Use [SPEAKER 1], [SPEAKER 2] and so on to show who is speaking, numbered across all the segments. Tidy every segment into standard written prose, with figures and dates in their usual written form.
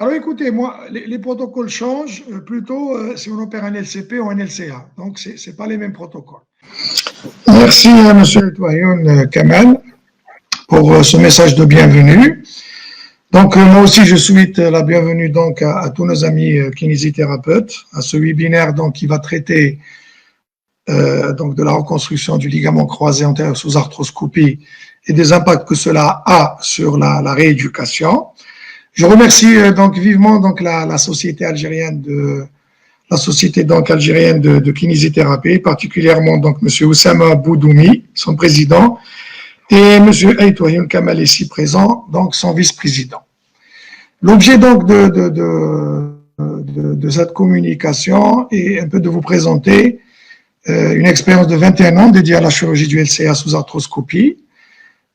[SPEAKER 1] Alors écoutez, moi, les protocoles changent plutôt si on opère un LCP ou un LCA. Donc, ce n'est pas les mêmes protocoles. Merci à M. Toyon Kamal pour ce message de bienvenue. Donc, moi aussi, je souhaite la bienvenue donc, à tous nos amis kinésithérapeutes, à ce webinaire donc, qui va traiter donc, de la reconstruction du ligament croisé antérieur sous arthroscopie et des impacts que cela a sur la rééducation. Je remercie donc vivement donc la société algérienne de kinésithérapie, particulièrement donc monsieur Oussama Boudoumi, son président, et monsieur Aïtoyoun Kamal ici présent, donc son vice-président. L'objet donc de cette communication est un peu de vous présenter une expérience de 21 ans dédiée à la chirurgie du LCA sous arthroscopie.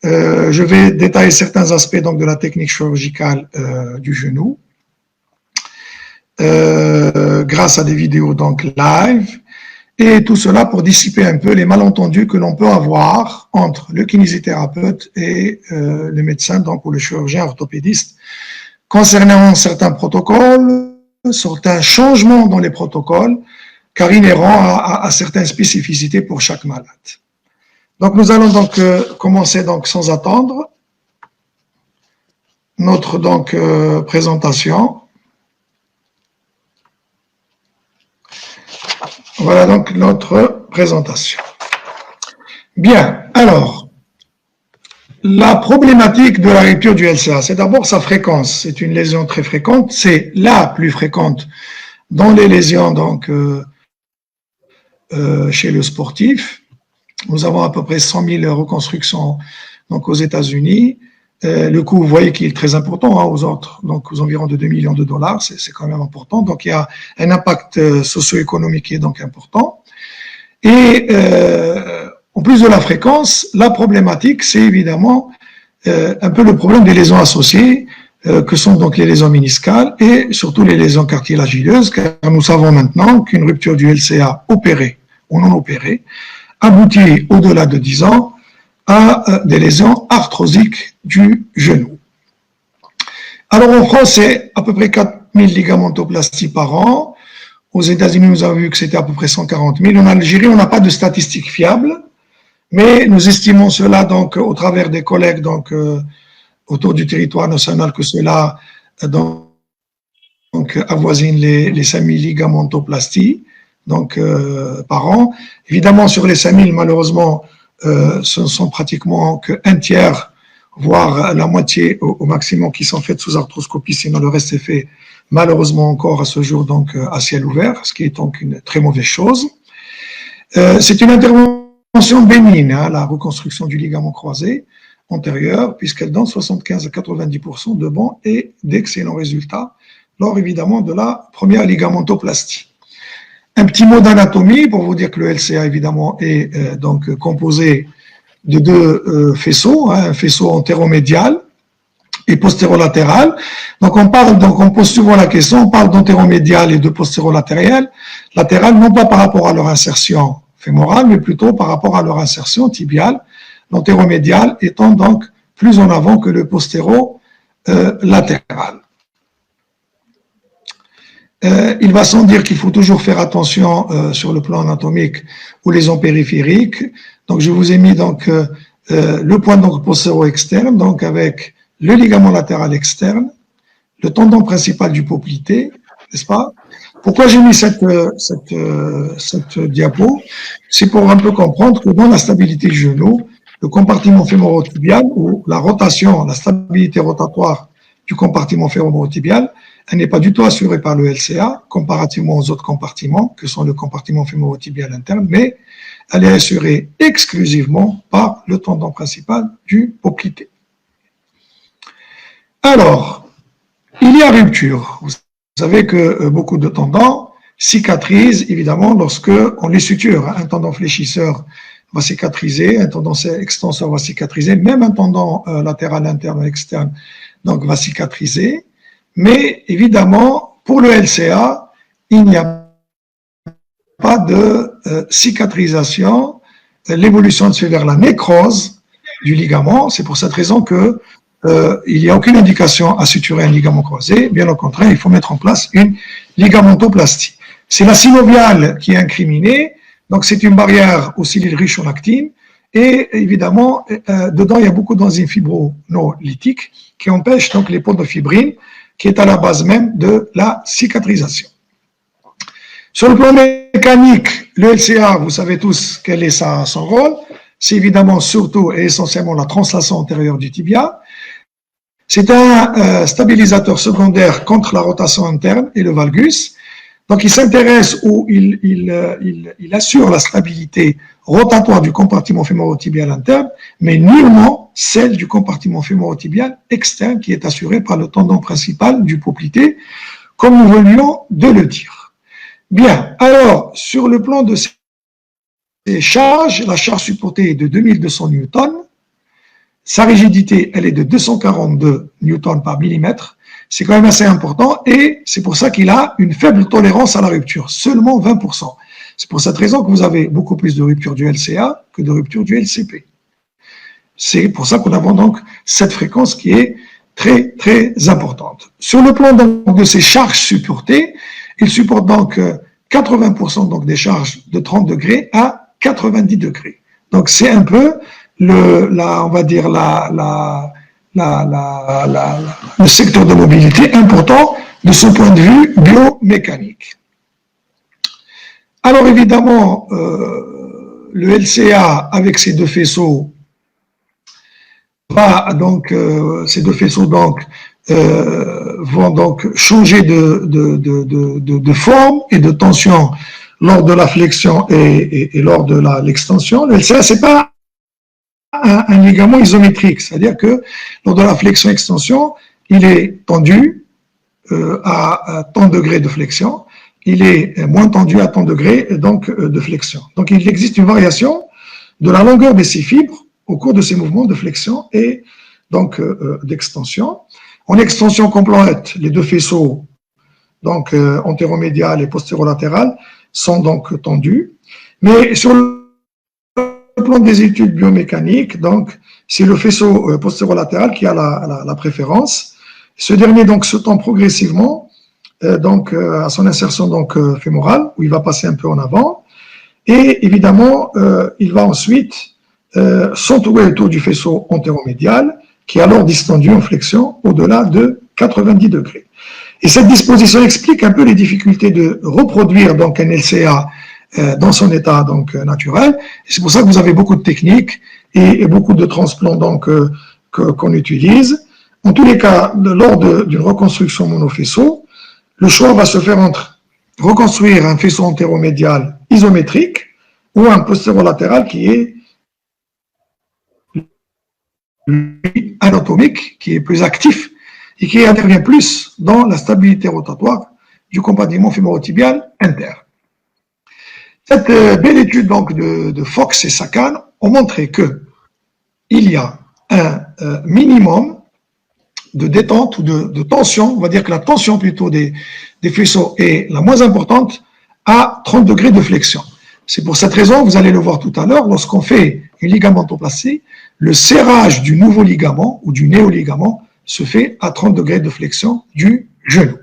[SPEAKER 1] Je vais détailler certains aspects donc, de la technique chirurgicale du genou grâce à des vidéos donc, live et tout cela pour dissiper un peu les malentendus que l'on peut avoir entre le kinésithérapeute et le médecin donc, ou le chirurgien orthopédiste concernant certains protocoles, certains changements dans les protocoles car inhérents à certaines spécificités pour chaque malade. Donc, nous allons donc commencer donc sans attendre notre donc présentation. Voilà donc notre présentation. Bien, alors, la problématique de la rupture du LCA, c'est d'abord sa fréquence. C'est une lésion très fréquente, c'est la plus fréquente dans les lésions donc chez le sportif. Nous avons à peu près 100 000 reconstructions donc, aux États-Unis. Le coût, vous voyez qu'il est très important aux autres, donc aux environs de 2 millions de dollars, c'est quand même important. Donc il y a un impact socio-économique qui est donc important. Et en plus de la fréquence, la problématique, c'est évidemment un peu le problème des lésions associées, que sont donc les lésions méniscales et surtout les lésions cartilagineuses, car nous savons maintenant qu'une rupture du LCA opérée ou non opérée aboutit au-delà de 10 ans à des lésions arthrosiques du genou. Alors en France, c'est à peu près 4000 ligamentoplasties par an. Aux États-Unis, nous avons vu que c'était à peu près 140 000. En Algérie, on n'a pas de statistiques fiables, mais nous estimons cela donc au travers des collègues donc autour du territoire national que cela donc avoisine les 5000 ligamentoplasties donc par an. Évidemment, sur les 5000, malheureusement, ce ne sont pratiquement qu'un tiers, voire la moitié au maximum qui sont faites sous arthroscopie, sinon le reste est fait malheureusement encore à ce jour donc à ciel ouvert, ce qui est donc une très mauvaise chose. C'est une intervention bénigne, hein, la reconstruction du ligament croisé antérieur, puisqu'elle donne 75 à 90% de bons et d'excellents résultats lors évidemment de la première ligamentoplastie. Un petit mot d'anatomie pour vous dire que le LCA évidemment est donc composé de deux faisceaux, hein, un faisceau antéromédial et postérolatéral. Donc on pose souvent la question, on parle d'antéromédial et de postérolatéral, non pas par rapport à leur insertion fémorale, mais plutôt par rapport à leur insertion tibiale, l'antéromédial étant donc plus en avant que le postérolatéral. Il va sans dire qu'il faut toujours faire attention sur le plan anatomique aux lésions périphériques. Donc, je vous ai mis donc le point donc postéro-externe, donc avec le ligament latéral externe, le tendon principal du poplité, n'est-ce pas? Pourquoi j'ai mis cette diapo? C'est pour un peu comprendre que dans la stabilité du genou, le compartiment fémoro-tibial ou la rotation, la stabilité rotatoire du compartiment fémoro-tibial, elle n'est pas du tout assurée par le LCA, comparativement aux autres compartiments, que sont le compartiment fémoro-tibial interne, mais elle est assurée exclusivement par le tendon principal du poplité. Alors, il y a rupture. Vous savez que beaucoup de tendons cicatrisent, évidemment, lorsque on les suture. Un tendon fléchisseur va cicatriser, un tendon extenseur va cicatriser, même un tendon latéral interne ou externe donc, va cicatriser. Mais évidemment, pour le LCA, il n'y a pas de cicatrisation. L'évolution se fait vers la nécrose du ligament. C'est pour cette raison que il n'y a aucune indication à suturer un ligament croisé. Bien au contraire, il faut mettre en place une ligamentoplastie. C'est la synoviale qui est incriminée. Donc, c'est une barrière aussi riche en actine. Et évidemment, dedans, il y a beaucoup d'enzymes fibronolytiques qui empêchent donc l'hypodofibrine, qui est à la base même de la cicatrisation. Sur le plan mécanique, le LCA, vous savez tous quel est son rôle. C'est évidemment surtout et essentiellement la translation antérieure du tibia. C'est un stabilisateur secondaire contre la rotation interne et le valgus. Donc, il s'intéresse ou il assure la stabilité rotatoire du compartiment fémorotibial interne, mais nullement celle du compartiment fémorotibial externe qui est assurée par le tendon principal du poplité, comme nous venions de le dire. Bien, alors, sur le plan de ces charges, la charge supportée est de 2200 newtons. Sa rigidité, elle est de 242 newtons par millimètre. C'est quand même assez important et c'est pour ça qu'il a une faible tolérance à la rupture, seulement 20%. C'est pour cette raison que vous avez beaucoup plus de rupture du LCA que de rupture du LCP. C'est pour ça qu'on a donc cette fréquence qui est très, très importante. Sur le plan donc de ces charges supportées, il supporte donc 80% donc des charges de 30 degrés à 90 degrés. Donc c'est un peu on va dire le secteur de mobilité important de ce point de vue biomécanique. Alors évidemment, le LCA avec ses deux faisceaux ces deux faisceaux donc vont donc changer de forme et de tension lors de la flexion et lors de l'extension. Le LCA, c'est pas un ligament isométrique, c'est-à-dire que lors de la flexion-extension, il est tendu à tant de degrés de flexion, il est moins tendu à tant de degrés donc, de flexion. Donc il existe une variation de la longueur de ces fibres au cours de ces mouvements de flexion et donc d'extension. En extension complète, les deux faisceaux, donc antéromédial et postérolatéral, sont donc tendus. Mais sur le plan des études biomécaniques, donc c'est le faisceau postérolatéral qui a la préférence. Ce dernier donc se tend progressivement à son insertion donc fémorale où il va passer un peu en avant et évidemment il va ensuite s'entourer autour du faisceau antéromédial qui est alors distendu en flexion au-delà de 90 degrés. Et cette disposition explique un peu les difficultés de reproduire donc un LCA dans son état donc naturel. C'est pour ça que vous avez beaucoup de techniques et beaucoup de transplants donc qu'on utilise. En tous les cas, lors d'une reconstruction monofaisceau, le choix va se faire entre reconstruire un faisceau antéromédial isométrique ou un postérolatéral qui est anatomique, qui est plus actif et qui intervient plus dans la stabilité rotatoire du compartiment fémorotibial interne. Cette belle étude donc de Fox et Sakan ont montré que il y a un minimum de détente ou de tension, on va dire que la tension plutôt des faisceaux est la moins importante à 30 degrés de flexion. C'est pour cette raison, vous allez le voir tout à l'heure, lorsqu'on fait une ligamentoplastie, le serrage du nouveau ligament ou du néoligament se fait à 30 degrés de flexion du genou.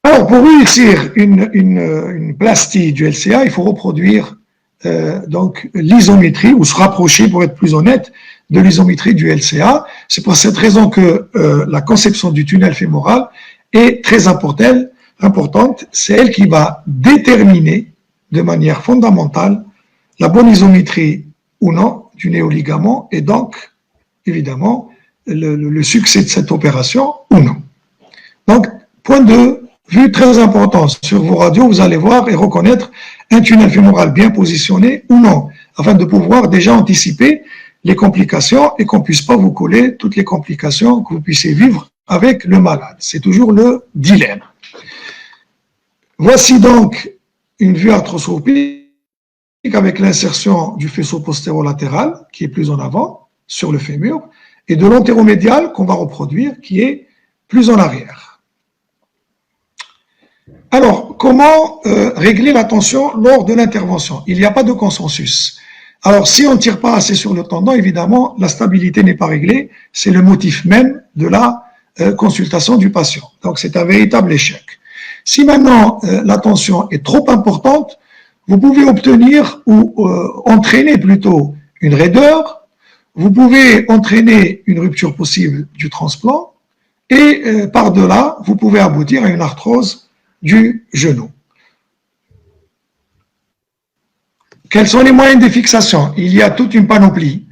[SPEAKER 1] Alors, pour réussir une plastie du LCA, il faut reproduire donc l'isométrie, ou se rapprocher, pour être plus honnête, de l'isométrie du LCA. C'est pour cette raison que la conception du tunnel fémoral est très importante. C'est elle qui va déterminer de manière fondamentale la bonne isométrie ou non du néoligament et donc, évidemment, le succès de cette opération ou non. Donc, point de vue très important sur vos radios, vous allez voir et reconnaître un tunnel fémoral bien positionné ou non, afin de pouvoir déjà anticiper les complications et qu'on ne puisse pas vous coller toutes les complications que vous puissiez vivre avec le malade. C'est toujours le dilemme. Voici donc une vue arthroscopique avec l'insertion du faisceau postérolatéral qui est plus en avant sur le fémur et de l'antéromédial qu'on va reproduire qui est plus en arrière. Alors, comment régler la tension lors de l'intervention? Il n'y a pas de consensus. Alors, si on ne tire pas assez sur le tendon, évidemment, la stabilité n'est pas réglée. C'est le motif même de la consultation du patient. Donc, c'est un véritable échec. Si maintenant la tension est trop importante, vous pouvez obtenir ou entraîner plutôt une raideur, vous pouvez entraîner une rupture possible du transplant et par-delà, vous pouvez aboutir à une arthrose du genou. Quels sont les moyens de fixation? Il y a toute une panoplie.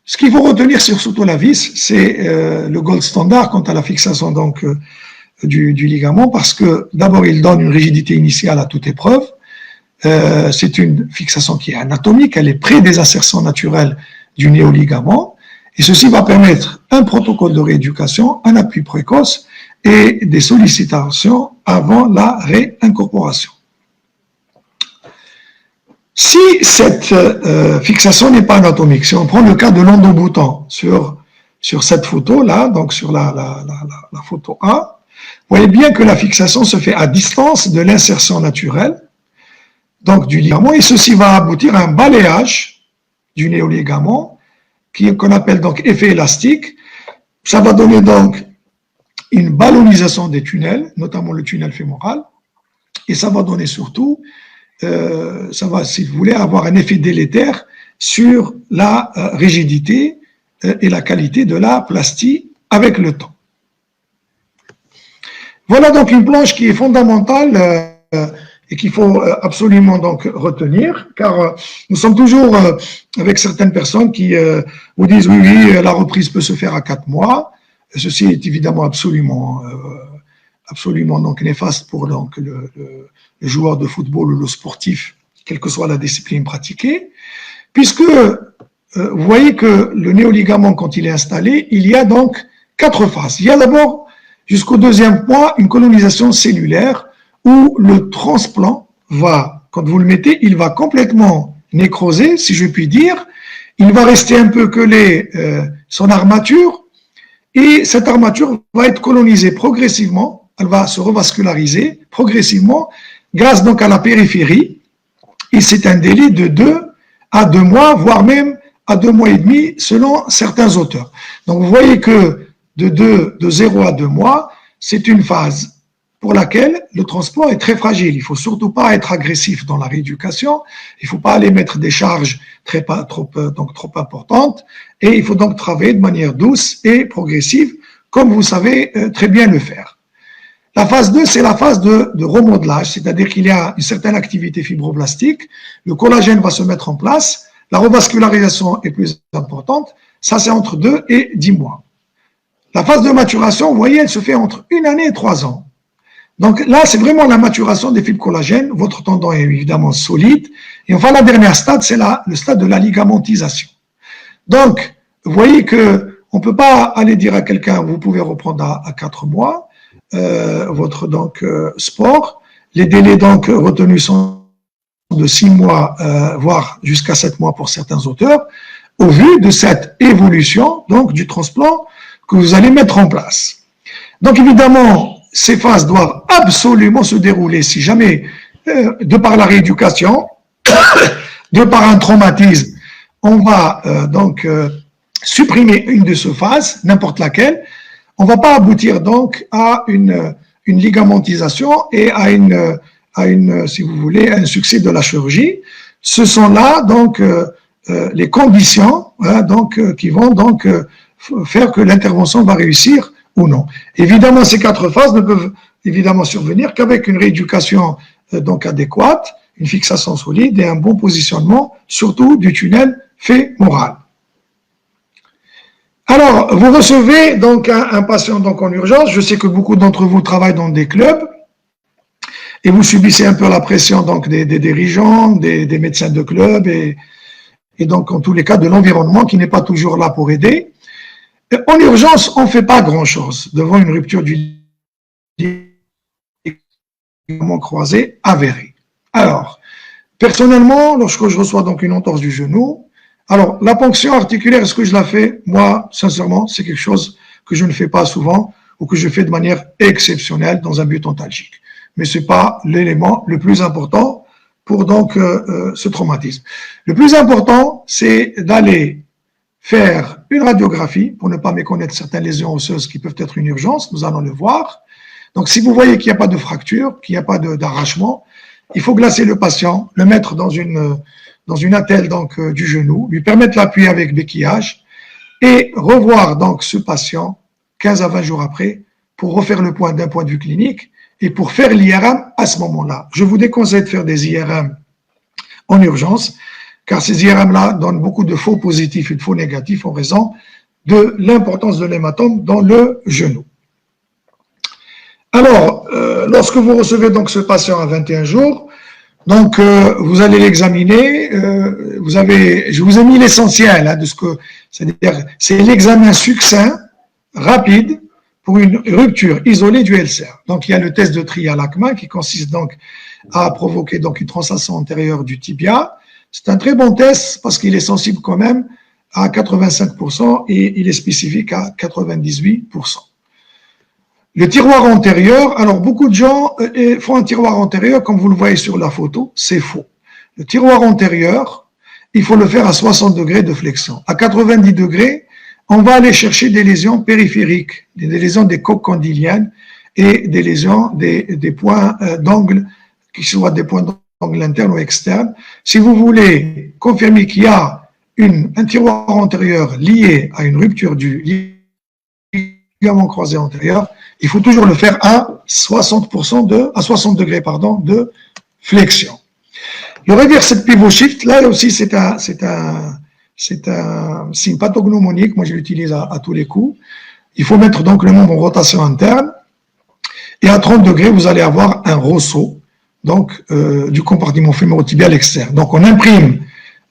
[SPEAKER 1] Ce qu'il faut retenir sur surtout la vis, c'est le gold standard quant à la fixation donc, du ligament, parce que d'abord, il donne une rigidité initiale à toute épreuve. C'est une fixation qui est anatomique, elle est près des insertions naturelles du néoligament, et ceci va permettre un protocole de rééducation, un appui précoce et des sollicitations avant la réincorporation. Si cette fixation n'est pas anatomique, si on prend le cas de l'endobouton sur cette photo-là, donc sur la photo A, vous voyez bien que la fixation se fait à distance de l'insertion naturelle, donc du ligament, et ceci va aboutir à un balayage du néoligament, qu'on appelle donc effet élastique. Ça va donner donc une ballonisation des tunnels, notamment le tunnel fémoral, et ça va donner surtout, ça va, si vous voulez, avoir un effet délétère sur la rigidité et la qualité de la plastie avec le temps. Voilà donc une planche qui est fondamentale et qu'il faut absolument donc retenir, car nous sommes toujours avec certaines personnes qui vous disent oui, la reprise peut se faire à 4 mois. Ceci est évidemment absolument donc néfaste pour donc le joueur de football ou le sportif, quelle que soit la discipline pratiquée, puisque vous voyez que le néoligament, quand il est installé, il y a donc 4 phases. Il y a d'abord, jusqu'au 2e mois, une colonisation cellulaire où le transplant va, quand vous le mettez, il va complètement nécroser, si je puis dire. Il va rester un peu collé son armature, et cette armature va être colonisée progressivement, elle va se revasculariser progressivement grâce donc à la périphérie, et c'est un délai de 2 à 2 mois, voire même à 2 mois et demi selon certains auteurs. Donc vous voyez que de 0 à 2 mois, c'est une phase pour laquelle le transplant est très fragile. Il ne faut surtout pas être agressif dans la rééducation, il ne faut pas aller mettre des charges trop importantes, et il faut donc travailler de manière douce et progressive, comme vous savez très bien le faire. La phase 2, c'est la phase de remodelage, c'est-à-dire qu'il y a une certaine activité fibroblastique, le collagène va se mettre en place, la revascularisation est plus importante, ça c'est entre 2 et 10 mois. La phase de maturation, vous voyez, elle se fait entre 1 année et 3 ans. Donc là, c'est vraiment la maturation des fibres collagènes, votre tendon est évidemment solide, et enfin la dernière stade, c'est le stade de la ligamentisation. Donc, vous voyez que on ne peut pas aller dire à quelqu'un, vous pouvez reprendre à 4 mois, votre sport. Les délais donc retenus sont de 6 mois, voire jusqu'à 7 mois pour certains auteurs, au vu de cette évolution donc du transplant que vous allez mettre en place. Donc évidemment, ces phases doivent absolument se dérouler si jamais, de par la rééducation, de par un traumatisme, on va supprimer une de ces phases, n'importe laquelle. On ne va pas aboutir donc à une ligamentisation et à une, si vous voulez, à un succès de la chirurgie. Ce sont là donc les conditions qui vont donc faire que l'intervention va réussir ou non. Évidemment, ces 4 phases ne peuvent évidemment survenir qu'avec une rééducation donc adéquate, une fixation solide et un bon positionnement, surtout du tunnel fémoral. Alors, vous recevez donc un patient donc en urgence. Je sais que beaucoup d'entre vous travaillent dans des clubs et vous subissez un peu la pression donc des dirigeants, des médecins de club et donc en tous les cas de l'environnement qui n'est pas toujours là pour aider. En urgence, on ne fait pas grand-chose devant une rupture du ligament croisé avérée. Alors, personnellement, lorsque je reçois donc une entorse du genou, alors la ponction articulaire, est-ce que je la fais? Moi, sincèrement, c'est quelque chose que je ne fais pas souvent ou que je fais de manière exceptionnelle dans un but ontalgique. Mais ce n'est pas l'élément le plus important pour donc ce traumatisme. Le plus important, c'est d'aller faire une radiographie pour ne pas méconnaître certaines lésions osseuses qui peuvent être une urgence, nous allons le voir. Donc si vous voyez qu'il n'y a pas de fracture, qu'il n'y a pas d'arrachement, il faut glacer le patient, le mettre dans une attelle donc, du genou, lui permettre l'appuyer avec béquillage et revoir donc ce patient 15 à 20 jours après pour refaire le point d'un point de vue clinique et pour faire l'IRM à ce moment-là. Je vous déconseille de faire des IRM en urgence, car ces IRM-là donnent beaucoup de faux positifs et de faux négatifs en raison de l'importance de l'hématome dans le genou. Alors, lorsque vous recevez donc ce patient à 21 jours, donc vous allez l'examiner, je vous ai mis l'essentiel de ce que, c'est-à-dire c'est l'examen succinct, rapide, pour une rupture isolée du LCA. Donc il y a le test de Trial-Lachman qui consiste donc à provoquer donc une translation antérieure du tibia. C'est un très bon test parce qu'il est sensible quand même à 85% et il est spécifique à 98%. Le tiroir antérieur, alors beaucoup de gens font un tiroir antérieur comme vous le voyez sur la photo, c'est faux. Le tiroir antérieur, il faut le faire à 60 degrés de flexion. À 90 degrés, on va aller chercher des lésions périphériques, des lésions des coques condyliennes et des lésions des points d'angle, qui soient des points d'angle internes ou externes. Si vous voulez confirmer qu'il y a un tiroir antérieur lié à une rupture du ligament croisé antérieur, il faut toujours le faire à 60 degrés de flexion. Le reversed pivot shift, là aussi, c'est un signe pathognomonique. Moi, je l'utilise à tous les coups. Il faut mettre donc le membre en rotation interne. Et à 30 degrés, vous allez avoir un ressaut donc, du compartiment fémoro-tibial externe. Donc, on imprime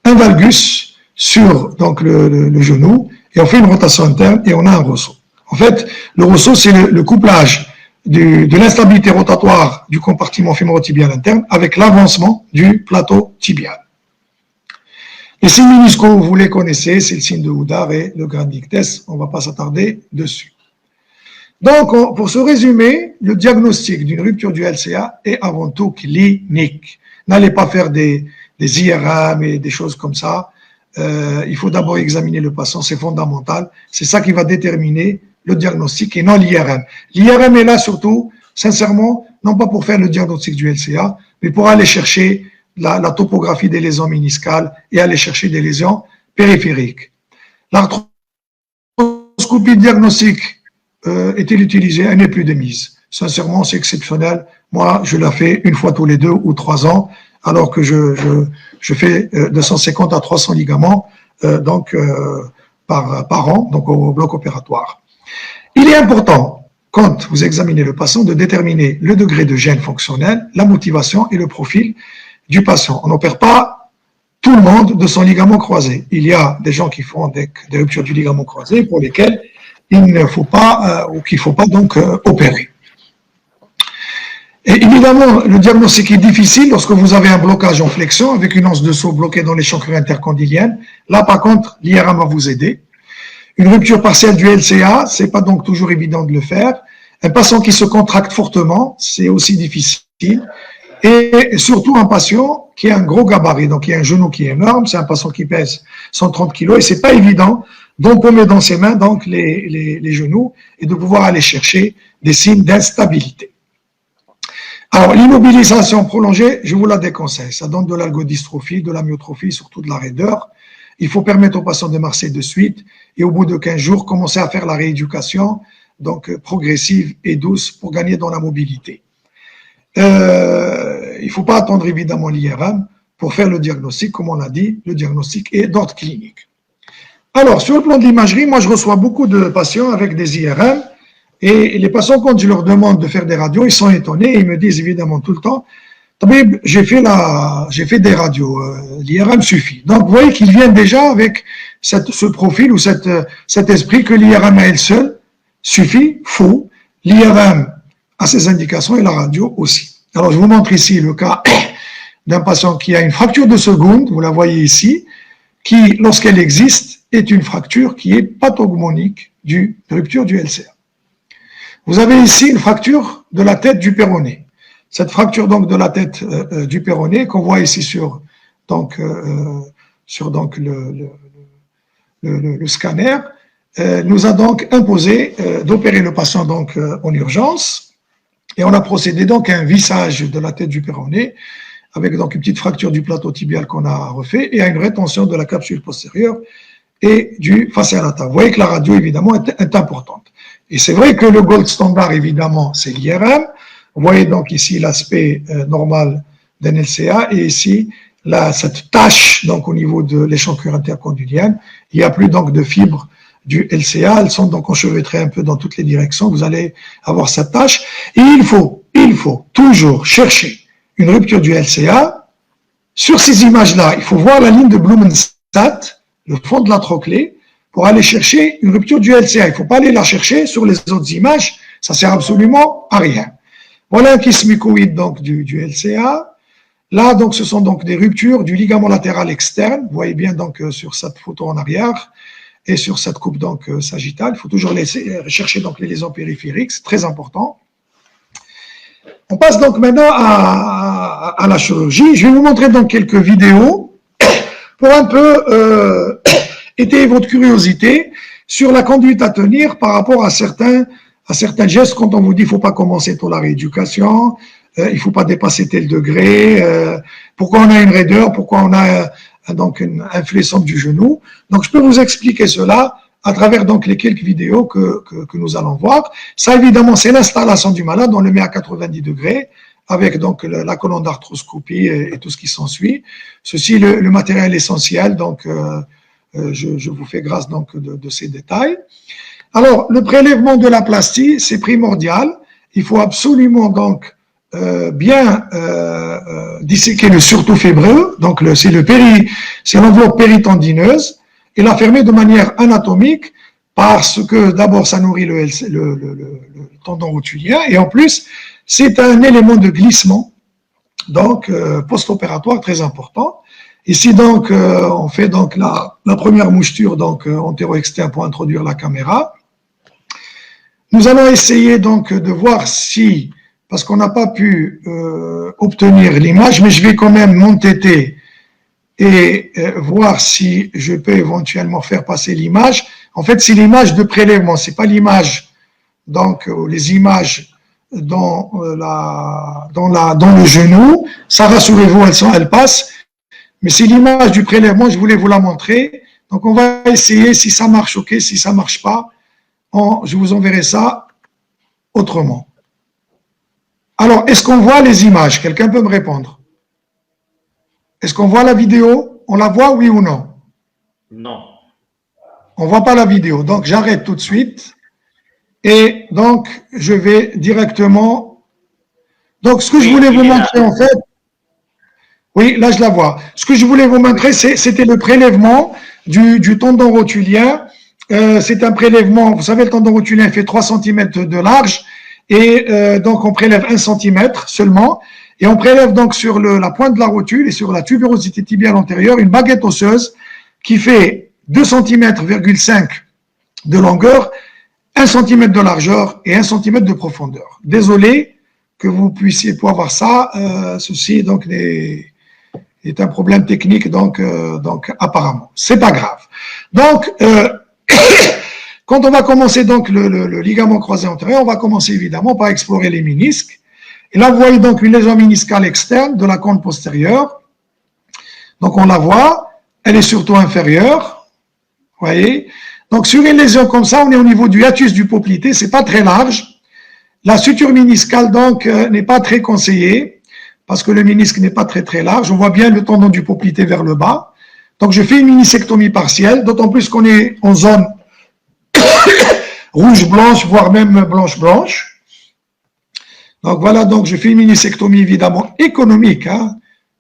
[SPEAKER 1] un valgus sur donc, le genou et on fait une rotation interne et on a un ressaut. En fait, le ressaut, c'est le couplage de l'instabilité rotatoire du compartiment fémoro-tibial interne avec l'avancement du plateau tibial. Les signes minuscules, vous les connaissez, c'est le signe de Houdar et le Grandic test, on ne va pas s'attarder dessus. Donc, pour se résumer, le diagnostic d'une rupture du LCA est avant tout clinique. N'allez pas faire des IRM et des choses comme ça. Il faut d'abord examiner le patient, c'est fondamental. C'est ça qui va déterminer le diagnostic et non l'IRM. L'IRM est là surtout, sincèrement, non pas pour faire le diagnostic du LCA, mais pour aller chercher la topographie des lésions méniscales et aller chercher des lésions périphériques. L'arthroscopie diagnostique est-elle utilisée? Elle n'est plus de mise. Sincèrement, c'est exceptionnel. Moi, je la fais une fois tous les 2 ou 3 ans, alors que je fais 250 à 300 ligaments par an, donc au bloc opératoire. Il est important, quand vous examinez le patient, de déterminer le degré de gêne fonctionnelle, la motivation et le profil du patient. On n'opère pas tout le monde de son ligament croisé. Il y a des gens qui font des ruptures du ligament croisé pour lesquels il ne faut pas ou qu'il ne faut pas donc opérer. Et évidemment, le diagnostic est difficile lorsque vous avez un blocage en flexion avec une anse de saut bloquée dans les chancres intercondyliennes. Là, par contre, l'IRM va vous aider. Une rupture partielle du LCA, c'est pas donc toujours évident de le faire. Un patient qui se contracte fortement, c'est aussi difficile. Et surtout un patient qui a un gros gabarit, donc qui a un genou qui est énorme, c'est un patient qui pèse 130 kg et c'est pas évident d'empaumer dans ses mains donc les genoux et de pouvoir aller chercher des signes d'instabilité. Alors, l'immobilisation prolongée, je vous la déconseille. Ça donne de l'algodystrophie, de la myotrophie, surtout de la raideur. Il faut permettre aux patients de marcher de suite et au bout de 15 jours, commencer à faire la rééducation, donc progressive et douce pour gagner dans la mobilité. Il ne faut pas attendre évidemment l'IRM pour faire le diagnostic, comme on l'a dit, le diagnostic est d'ordre clinique. Alors, sur le plan de l'imagerie, moi je reçois beaucoup de patients avec des IRM et les patients, quand je leur demande de faire des radios, ils sont étonnés et ils me disent évidemment tout le temps, j'ai fait des radios, l'IRM suffit. Donc, vous voyez qu'ils viennent déjà avec ce profil ou cet esprit que l'IRM à elle seule suffit, faux. L'IRM a ses indications et la radio aussi. Alors, je vous montre ici le cas d'un patient qui a une fracture de seconde, vous la voyez ici, qui, lorsqu'elle existe, est une fracture qui est pathognomonique de rupture du LCA. Vous avez ici une fracture de la tête du péroné. cette fracture donc de la tête du péroné qu'on voit ici sur le scanner, nous a donc imposé d'opérer le patient donc en urgence, et on a procédé donc à un vissage de la tête du péroné avec donc une petite fracture du plateau tibial qu'on a refait et à une rétention de la capsule postérieure et du fascia lata. Vous voyez que la radio évidemment est importante. Et c'est vrai que le gold standard évidemment c'est l'IRM. Vous voyez donc ici l'aspect normal d'un LCA et ici cette tache donc au niveau de l'échancrure intercondylienne. Il n'y a plus donc de fibres du LCA, elles sont donc enchevêtrées un peu dans toutes les directions. Vous allez avoir cette tache et il faut toujours chercher une rupture du LCA. Sur ces images-là, il faut voir la ligne de Blumenstadt, le fond de la trochlée, pour aller chercher une rupture du LCA. Il ne faut pas aller la chercher sur les autres images, ça ne sert absolument à rien. Voilà un kyste mycoïde donc du LCA. Là, donc, ce sont donc des ruptures du ligament latéral externe. Vous voyez bien donc sur cette photo en arrière et sur cette coupe donc sagittale. Il faut toujours chercher donc les lésions périphériques, c'est très important. On passe donc maintenant à la chirurgie. Je vais vous montrer donc quelques vidéos pour un peu étayer votre curiosité sur la conduite à tenir par rapport à certains gestes quand on vous dit qu'il ne faut pas commencer tôt la rééducation, il ne faut pas dépasser tel degré, pourquoi on a une raideur, pourquoi on a donc une inflexion du genou. Donc je peux vous expliquer cela à travers donc les quelques vidéos que nous allons voir. Ça évidemment c'est l'installation du malade, on le met à 90 degrés avec donc la colonne d'arthroscopie et tout ce qui s'ensuit. Ceci le matériel essentiel, donc je vous fais grâce donc de ces détails. Alors le prélèvement de la plastie c'est primordial, il faut absolument donc bien disséquer le surtout fibreux, donc c'est l'enveloppe péritondineuse, et la fermer de manière anatomique parce que d'abord ça nourrit le tendon rotulien et en plus c'est un élément de glissement donc post-opératoire très important. Ici donc on fait donc la première moucheture donc antéro-externe pour introduire la caméra. Nous allons essayer donc de voir si, parce qu'on n'a pas pu obtenir l'image, mais je vais quand même m'entêter et voir si je peux éventuellement faire passer l'image. En fait, c'est l'image de prélèvement, c'est pas l'image, donc les images dans le genou. Ça, rassurez-vous, elles passent, mais c'est l'image du prélèvement. Je voulais vous la montrer. Donc, on va essayer. Si ça marche, ok. Si ça marche pas, je vous enverrai ça autrement. Alors, est-ce qu'on voit les images? Quelqu'un peut me répondre? Est-ce qu'on voit la vidéo? On la voit, oui ou non?
[SPEAKER 2] Non.
[SPEAKER 1] On ne voit pas la vidéo. Donc, j'arrête tout de suite. Et donc, je vais directement... Donc, ce que je voulais vous montrer, en fait... Oui, là, je la vois. Ce que je voulais vous montrer, c'était le prélèvement du tendon rotulien. C'est un prélèvement... Vous savez, le tendon rotulien fait 3 cm de large. Et donc, on prélève 1 cm seulement. Et on prélève donc sur la pointe de la rotule et sur la tuberosité tibiale antérieure une baguette osseuse qui fait 2,5 cm de longueur, 1 cm de largeur et 1 cm de profondeur. Désolé que vous puissiez pas voir ça. Ceci donc est un problème technique donc apparemment. C'est pas grave. Donc quand on va commencer donc le ligament croisé antérieur, on va commencer évidemment par explorer les ménisques. Et là, vous voyez donc une lésion méniscale externe de la cône postérieure. Donc, on la voit. Elle est surtout inférieure. Vous voyez. Donc, sur une lésion comme ça, on est au niveau du hiatus du poplité. C'est pas très large. La suture méniscale, donc, n'est pas très conseillée parce que le ménisque n'est pas très, très large. On voit bien le tendon du poplité vers le bas. Donc, je fais une ménisectomie partielle, d'autant plus qu'on est en zone rouge-blanche, voire même blanche-blanche. Donc voilà, donc je fais une ménisectomie évidemment économique,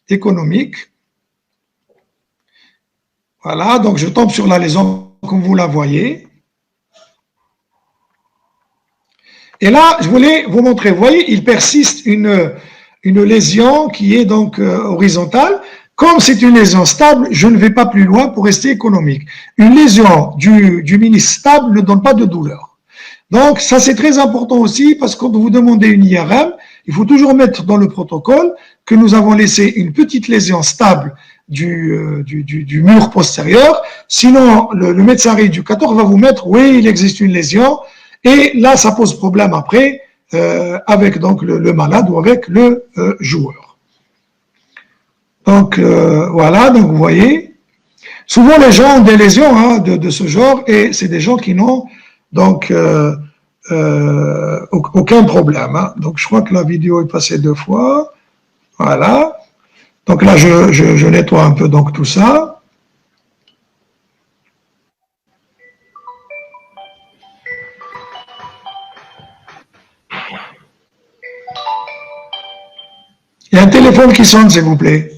[SPEAKER 1] économique. Voilà, donc je tombe sur la lésion comme vous la voyez. Et là, je voulais vous montrer, vous voyez, il persiste une lésion qui est donc horizontale. Comme c'est une lésion stable, je ne vais pas plus loin pour rester économique. Une lésion du ménisque stable ne donne pas de douleur. Donc, ça c'est très important aussi parce que quand vous demandez une IRM, il faut toujours mettre dans le protocole que nous avons laissé une petite lésion stable du mur postérieur. Sinon, le médecin rééducateur va vous mettre, oui, il existe une lésion, et là, ça pose problème après avec donc le malade ou avec le joueur. Donc, voilà, donc vous voyez, souvent les gens ont des lésions hein, de ce genre, et c'est des gens qui n'ont donc aucun problème. Hein. Donc, je crois que la vidéo est passée 2 fois. Voilà. Donc là, je nettoie un peu donc tout ça. Il y a un téléphone qui sonne, s'il vous plaît.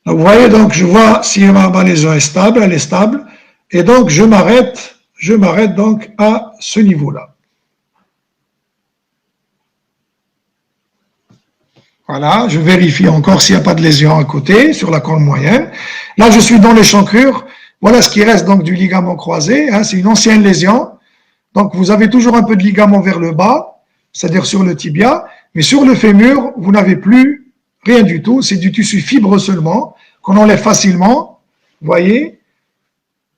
[SPEAKER 1] Donc, vous voyez, donc je vois si ma lésion est stable, elle est stable, et donc je m'arrête donc à ce niveau-là. Voilà, je vérifie encore s'il n'y a pas de lésion à côté, sur la cône moyenne. Là, je suis dans l'échancrure. Voilà ce qui reste donc du ligament croisé. Hein, c'est une ancienne lésion. Donc, vous avez toujours un peu de ligament vers le bas, c'est-à-dire sur le tibia, mais sur le fémur, vous n'avez plus rien du tout. C'est du tissu fibreux seulement, qu'on enlève facilement. Vous voyez?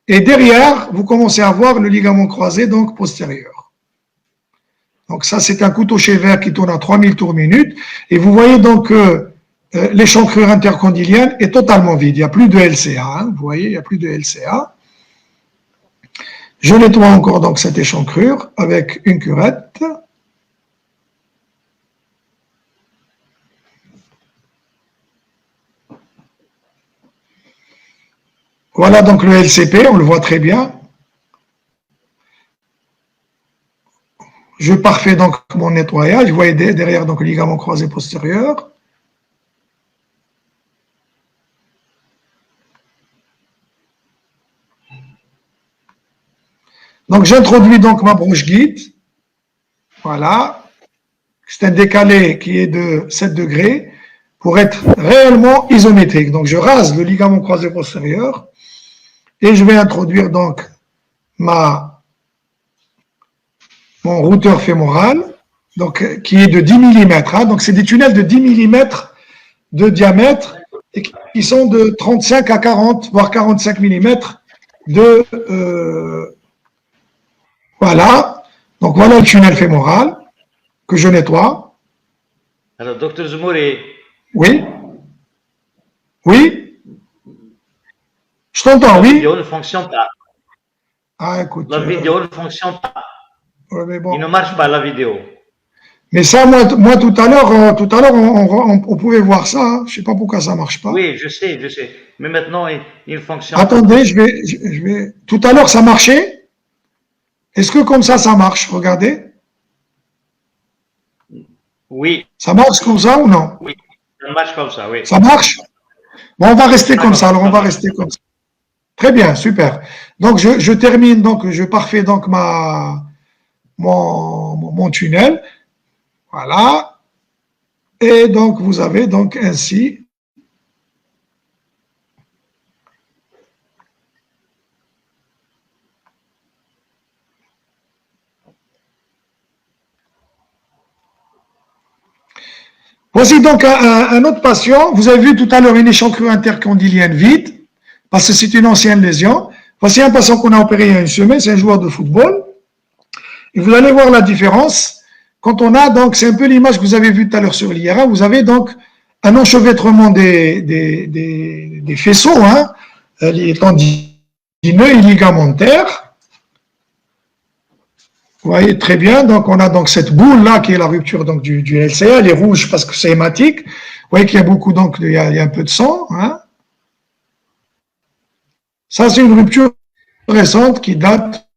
[SPEAKER 1] Et derrière, vous commencez à voir le ligament croisé, donc postérieur. Donc ça, c'est un couteau Chever qui tourne à 3000 tours minute. Et vous voyez donc que l'échancrure intercondylienne est totalement vide. Il n'y a plus de LCA. Hein, vous voyez, il n'y a plus de LCA. Je nettoie encore donc cette échancrure avec une curette. Voilà donc le LCP, on le voit très bien. Je parfais donc mon nettoyage. Vous voyez derrière donc le ligament croisé postérieur. Donc j'introduis donc ma broche guide. Voilà. C'est un décalé qui est de 7 degrés pour être réellement isométrique. Donc je rase le ligament croisé postérieur et je vais introduire donc mon routeur fémoral, donc, qui est de 10 mm. Hein, donc, c'est des tunnels de 10 mm de diamètre et qui sont de 35 à 40, voire 45 mm de. Voilà. Donc, voilà le tunnel fémoral que je nettoie.
[SPEAKER 2] Alors, docteur Zmouri.
[SPEAKER 1] Oui. Oui. Je t'entends, oui.
[SPEAKER 2] La vidéo ne fonctionne pas.
[SPEAKER 1] Ah, écoute.
[SPEAKER 2] La vidéo ne fonctionne pas.
[SPEAKER 1] Ouais, mais bon.
[SPEAKER 2] Il ne marche pas, la vidéo.
[SPEAKER 1] Mais ça, moi tout à l'heure, on pouvait voir ça. Hein. Je ne sais pas pourquoi ça ne marche pas.
[SPEAKER 2] Oui, je sais. Mais maintenant, il fonctionne.
[SPEAKER 1] Attendez, je vais. Tout à l'heure, ça marchait. Est-ce que comme ça marche? Regardez.
[SPEAKER 2] Oui.
[SPEAKER 1] Ça marche comme ça ou non?
[SPEAKER 2] Oui, ça marche comme ça, oui.
[SPEAKER 1] Ça marche? Bon, on va rester comme ça. Alors, on va rester comme ça. Très bien, super. Donc, je termine, donc, je parfais donc mon tunnel. Voilà. Et donc, vous avez donc ainsi. Voici donc un autre patient. Vous avez vu tout à l'heure une échancrure intercondylienne vide, parce que c'est une ancienne lésion. Voici un patient qu'on a opéré il y a une semaine, c'est un joueur de football. Et vous allez voir la différence. Quand on a, donc, c'est un peu l'image que vous avez vue tout à l'heure sur l'IRA, vous avez donc un enchevêtrement des faisceaux, hein, tendineux et ligamentaires. Vous voyez très bien, donc on a donc cette boule-là qui est la rupture donc, du LCA, elle est rouge parce que c'est hématique. Vous voyez qu'il y a beaucoup, donc il y a un peu de sang. Hein. Ça, c'est une rupture récente qui date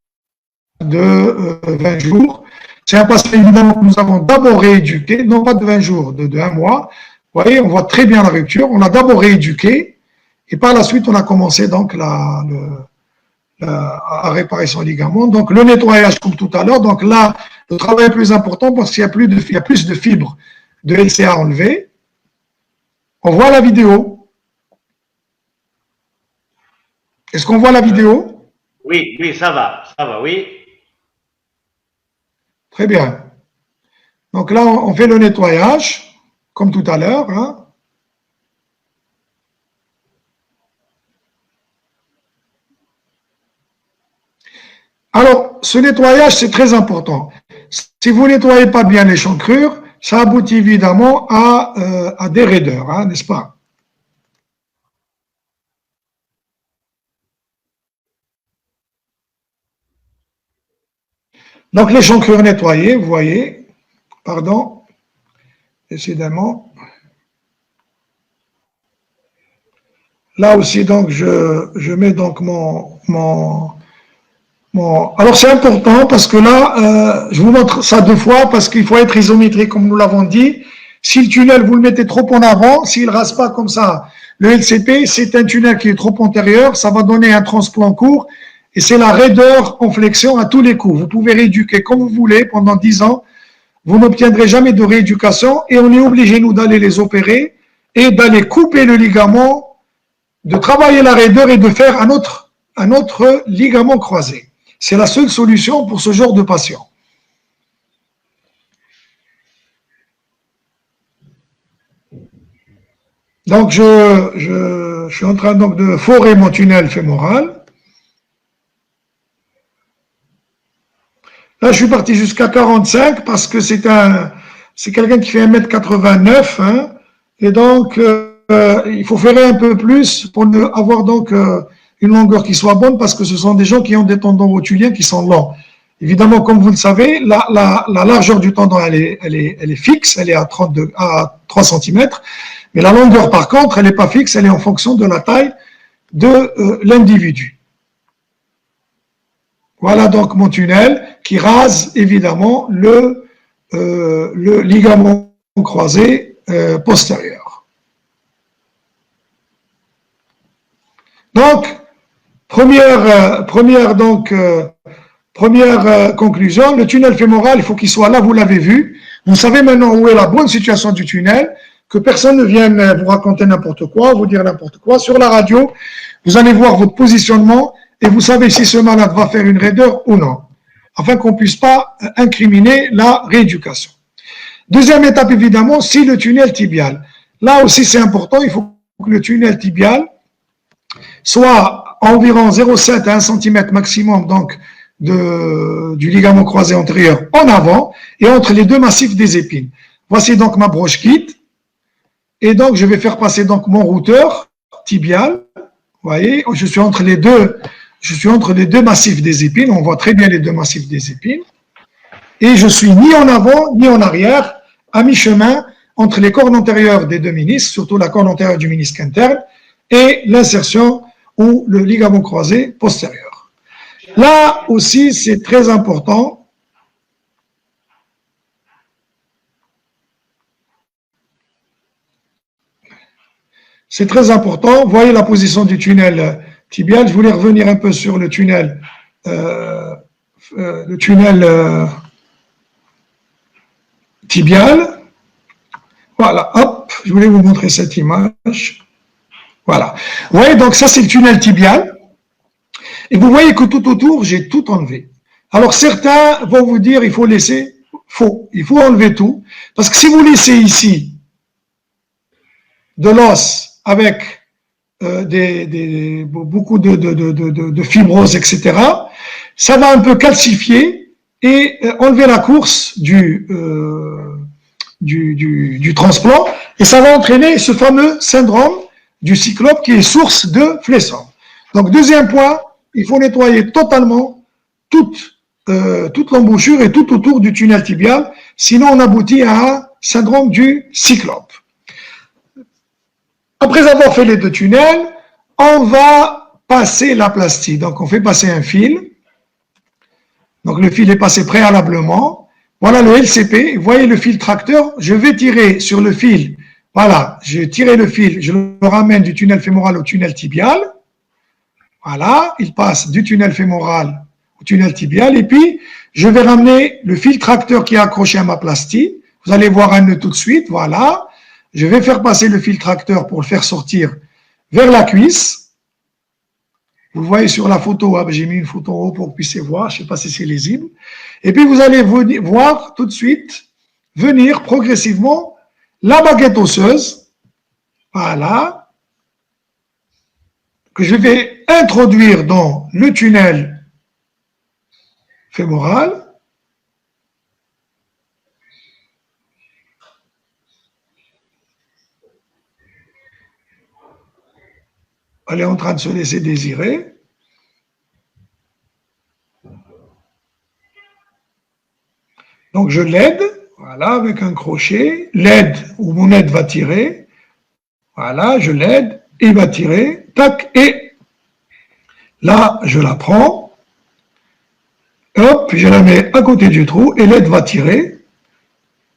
[SPEAKER 1] de 20 jours. C'est un patient évidemment que nous avons d'abord rééduqué, non pas de 20 jours, de 1 mois. Vous voyez, on voit très bien la rupture. On a d'abord rééduqué et par la suite, on a commencé donc à réparer son ligament. Donc, le nettoyage comme tout à l'heure. Donc là, le travail est plus important parce qu'il y a plus de fibres de LCA enlevées. On voit la vidéo. Est-ce qu'on voit la vidéo?
[SPEAKER 2] Oui, oui, ça va, oui.
[SPEAKER 1] Très bien. Donc là, on fait le nettoyage, comme tout à l'heure, hein. Alors, ce nettoyage, c'est très important. Si vous ne nettoyez pas bien l'échancrure, ça aboutit évidemment à des raideurs, hein, n'est-ce pas? Donc, l'échancrure nettoyée, vous voyez, pardon, décidément. Là aussi, donc, je mets donc alors, c'est important parce que là, je vous montre ça deux fois parce qu'il faut être isométrique, comme nous l'avons dit. Si le tunnel, vous le mettez trop en avant, s'il ne rase pas comme ça, le LCP, c'est un tunnel qui est trop antérieur, ça va donner un transplant court et c'est la raideur en flexion à tous les coups. Vous pouvez rééduquer comme vous voulez pendant 10 ans, vous n'obtiendrez jamais de rééducation et on est obligé, nous, d'aller les opérer et d'aller couper le ligament, de travailler la raideur et de faire un autre ligament croisé. C'est la seule solution pour ce genre de patient. Donc, je suis en train donc de forer mon tunnel fémoral. Là, je suis parti jusqu'à 45 parce que c'est quelqu'un qui fait 1,89 m, hein, et donc il faut ferrer un peu plus pour avoir donc une longueur qui soit bonne parce que ce sont des gens qui ont des tendons rotuliens qui sont longs. Évidemment, comme vous le savez, la largeur du tendon, elle est fixe, elle est à 3 cm, mais la longueur, par contre, elle n'est pas fixe, elle est en fonction de la taille de l'individu. Voilà donc mon tunnel qui rase évidemment le ligament croisé postérieur. Donc, première conclusion, le tunnel fémoral, il faut qu'il soit là, vous l'avez vu. Vous savez maintenant où est la bonne situation du tunnel, que personne ne vienne vous raconter n'importe quoi, vous dire n'importe quoi. Sur la radio, vous allez voir votre positionnement et vous savez si ce malade va faire une raideur ou non, afin qu'on ne puisse pas incriminer la rééducation. Deuxième étape, évidemment, si le tunnel tibial. Là aussi, c'est important, il faut que le tunnel tibial soit environ 0,7 à 1 cm maximum donc, du ligament croisé antérieur en avant et entre les deux massifs des épines. Voici donc ma broche quitte. Et donc, je vais faire passer donc mon routeur tibial. Vous voyez, je suis entre les deux massifs des épines. On voit très bien les deux massifs des épines. Et je suis ni en avant ni en arrière, à mi-chemin entre les cordes antérieures des deux ménisques, surtout la corde antérieure du ménisque interne, et l'insertion ou le ligament croisé postérieur. Là aussi, c'est très important. C'est très important. Voyez la position du tunnel tibial. Je voulais revenir un peu sur le tunnel tibial. Voilà, hop, je voulais vous montrer cette image. Voilà. Vous voyez, donc ça, c'est le tunnel tibial. Et vous voyez que tout autour, j'ai tout enlevé. Alors, certains vont vous dire, il faut laisser, faux, il faut enlever tout. Parce que si vous laissez ici de l'os avec beaucoup de fibrose, etc., ça va un peu calcifier et enlever la course du transplant, et ça va entraîner ce fameux syndrome du cyclope qui est source de fléchissement. Donc, deuxième point, il faut nettoyer totalement toute l'embouchure et tout autour du tunnel tibial, sinon on aboutit à un syndrome du cyclope. Après avoir fait les deux tunnels, on va passer la plastie. Donc, on fait passer un fil. Donc, le fil est passé préalablement. Voilà le LCP. Vous voyez le fil tracteur. Je vais tirer sur le fil. Voilà, j'ai tiré le fil. Je le ramène du tunnel fémoral au tunnel tibial. Voilà, il passe du tunnel fémoral au tunnel tibial. Et puis, je vais ramener le fil tracteur qui est accroché à ma plastie. Vous allez voir un nœud tout de suite. Voilà. Je vais faire passer le fil tracteur pour le faire sortir vers la cuisse. Vous le voyez sur la photo, hein, j'ai mis une photo en haut pour que vous puissiez voir, je ne sais pas si c'est lisible. Et puis vous allez voir tout de suite venir progressivement la baguette osseuse, voilà, que je vais introduire dans le tunnel fémoral. Elle est en train de se laisser désirer. Donc je l'aide, voilà, avec un crochet. L'aide, où mon aide va tirer. Voilà, je l'aide, il va tirer. Tac, et là, je la prends. Hop, je la mets à côté du trou et l'aide va tirer.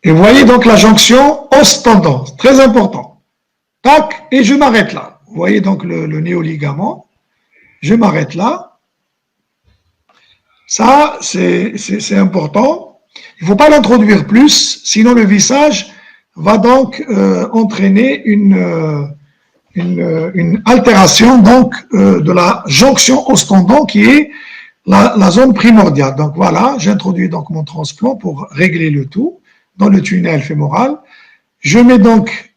[SPEAKER 1] Et vous voyez donc la jonction os-tendon, très important. Tac, et je m'arrête là. Vous voyez donc le néoligament. Je m'arrête là. Ça, c'est important. Il ne faut pas l'introduire plus, sinon le vissage va donc entraîner une altération donc, de la jonction os-tendon qui est la zone primordiale. Donc voilà, j'introduis donc mon transplant pour régler le tout dans le tunnel fémoral. Je mets donc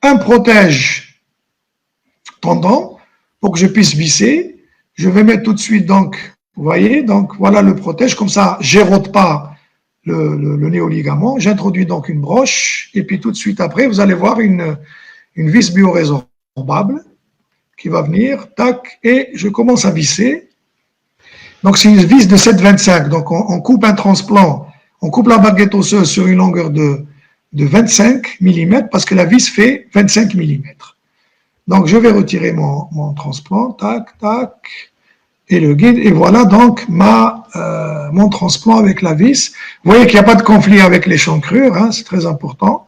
[SPEAKER 1] un protège tendon pour que je puisse visser. Je vais mettre tout de suite donc, vous voyez, donc voilà le protège, comme ça j'érode pas le néoligament. J'introduis donc une broche et puis tout de suite après, vous allez voir une vis biorésorbable qui va venir, tac, et je commence à visser. Donc c'est une vis de 7,25, donc on coupe un transplant, on coupe la baguette osseuse sur une longueur de 25 mm parce que la vis fait 25 mm. Donc je vais retirer mon transplant, tac, tac, et le guide, et voilà donc mon transplant avec la vis. Vous voyez qu'il n'y a pas de conflit avec l'échancrure, hein, c'est très important.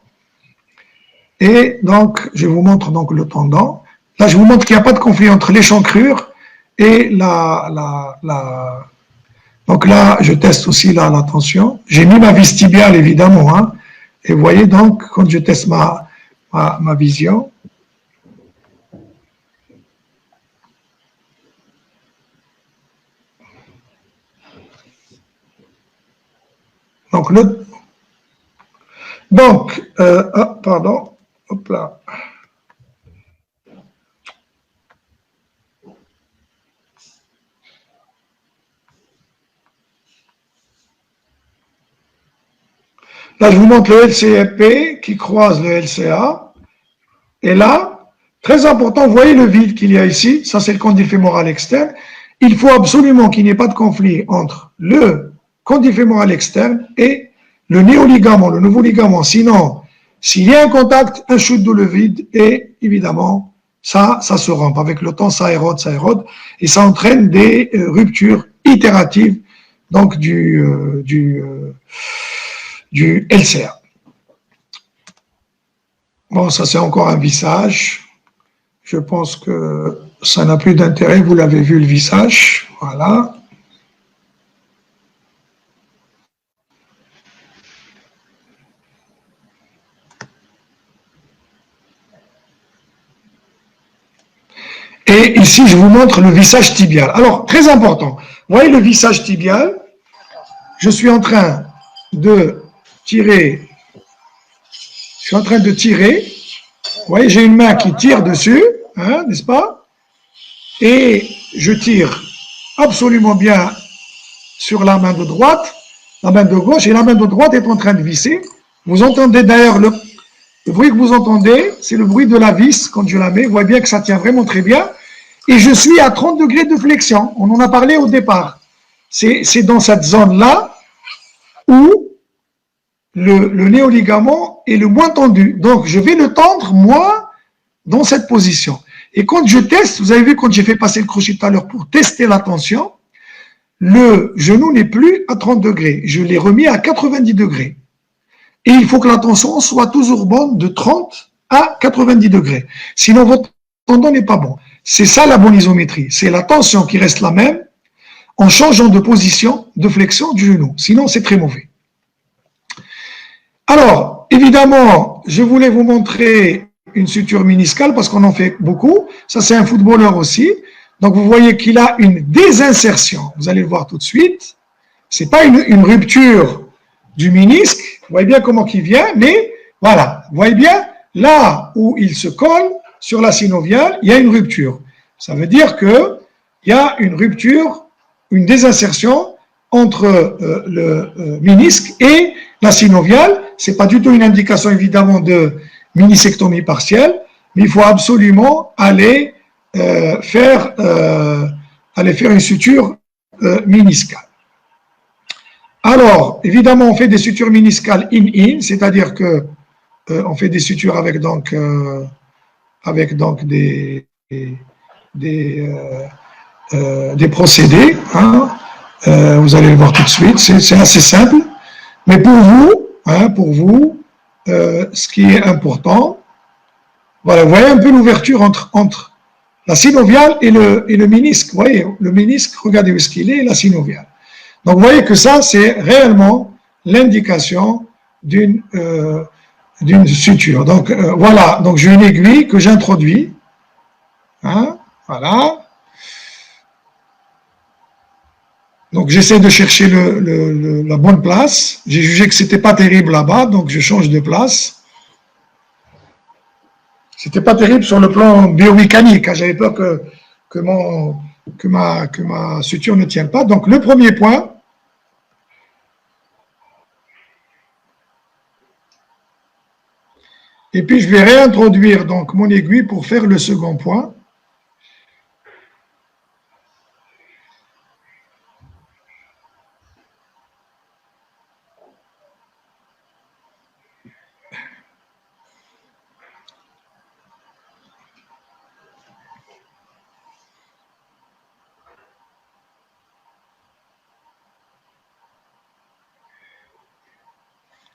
[SPEAKER 1] Et donc je vous montre donc le tendon. Là je vous montre qu'il n'y a pas de conflit entre l'échancrure et donc là, je teste aussi la tension. J'ai mis ma vis tibiale, évidemment. Hein, et vous voyez donc, quand je teste ma vision, pardon, hop là. Là, je vous montre le LCP qui croise le LCA. Et là, très important, vous voyez le vide qu'il y a ici, ça c'est le condyle fémoral externe. Il faut absolument qu'il n'y ait pas de conflit entre le condyle fémoral externe et le néoligament, le nouveau ligament. Sinon, s'il y a un contact, un shoot dans le vide, et évidemment, ça se rompt. Avec le temps, ça érode, et ça entraîne des ruptures itératives donc du LCA. Bon, ça c'est encore un vissage. Je pense que ça n'a plus d'intérêt, vous l'avez vu le vissage, voilà. Et ici, je vous montre le vissage tibial. Alors, très important, vous voyez le vissage tibial, je suis en train de tirer, vous voyez, j'ai une main qui tire dessus, hein, n'est-ce pas? Et je tire absolument bien sur la main de droite, la main de gauche, et la main de droite est en train de visser. Vous entendez d'ailleurs le bruit que vous entendez, c'est le bruit de la vis quand je la mets. Vous voyez bien que ça tient vraiment très bien. Et je suis à 30 degrés de flexion. On en a parlé au départ. C'est dans cette zone-là où le néoligament est le moins tendu. Donc, je vais le tendre, moi, dans cette position. Et quand je teste, vous avez vu quand j'ai fait passer le crochet tout à l'heure pour tester la tension, le genou n'est plus à 30 degrés. Je l'ai remis à 90 degrés. Et il faut que la tension soit toujours bonne de 30 à 90 degrés. Sinon, votre tendon n'est pas bon. C'est ça la bonne isométrie. C'est la tension qui reste la même en changeant de position, de flexion du genou. Sinon, c'est très mauvais. Alors, évidemment, je voulais vous montrer une suture meniscale parce qu'on en fait beaucoup. Ça, c'est un footballeur aussi. Donc vous voyez qu'il a une désinsertion. Vous allez le voir tout de suite. C'est pas une rupture du ménisque. Vous voyez bien comment il vient, mais voilà. Vous voyez bien, là où il se colle sur la synoviale, il y a une rupture. Ça veut dire qu'il y a une rupture, une désinsertion entre le ménisque et la synoviale. Ce n'est pas du tout une indication évidemment de méniscectomie partielle, mais il faut absolument aller faire une suture méniscale. Alors, évidemment, on fait des sutures méniscales in-in, c'est-à-dire que on fait des sutures avec des procédés. Hein. Vous allez le voir tout de suite. C'est assez simple. Mais pour vous, ce qui est important, voilà, vous voyez un peu l'ouverture entre la synoviale et le ménisque. Vous voyez, le ménisque, regardez où est-ce qu'il est, la synoviale. Donc, vous voyez que ça, c'est réellement l'indication d'une suture. Donc, voilà. Donc, j'ai une aiguille que j'introduis. Hein, voilà. Donc, j'essaie de chercher la bonne place. J'ai jugé que c'était pas terrible là-bas, donc je change de place. C'était pas terrible sur le plan biomécanique. Hein. J'avais peur que ma suture ne tienne pas. Donc, le premier point. Et puis, je vais réintroduire donc mon aiguille pour faire le second point.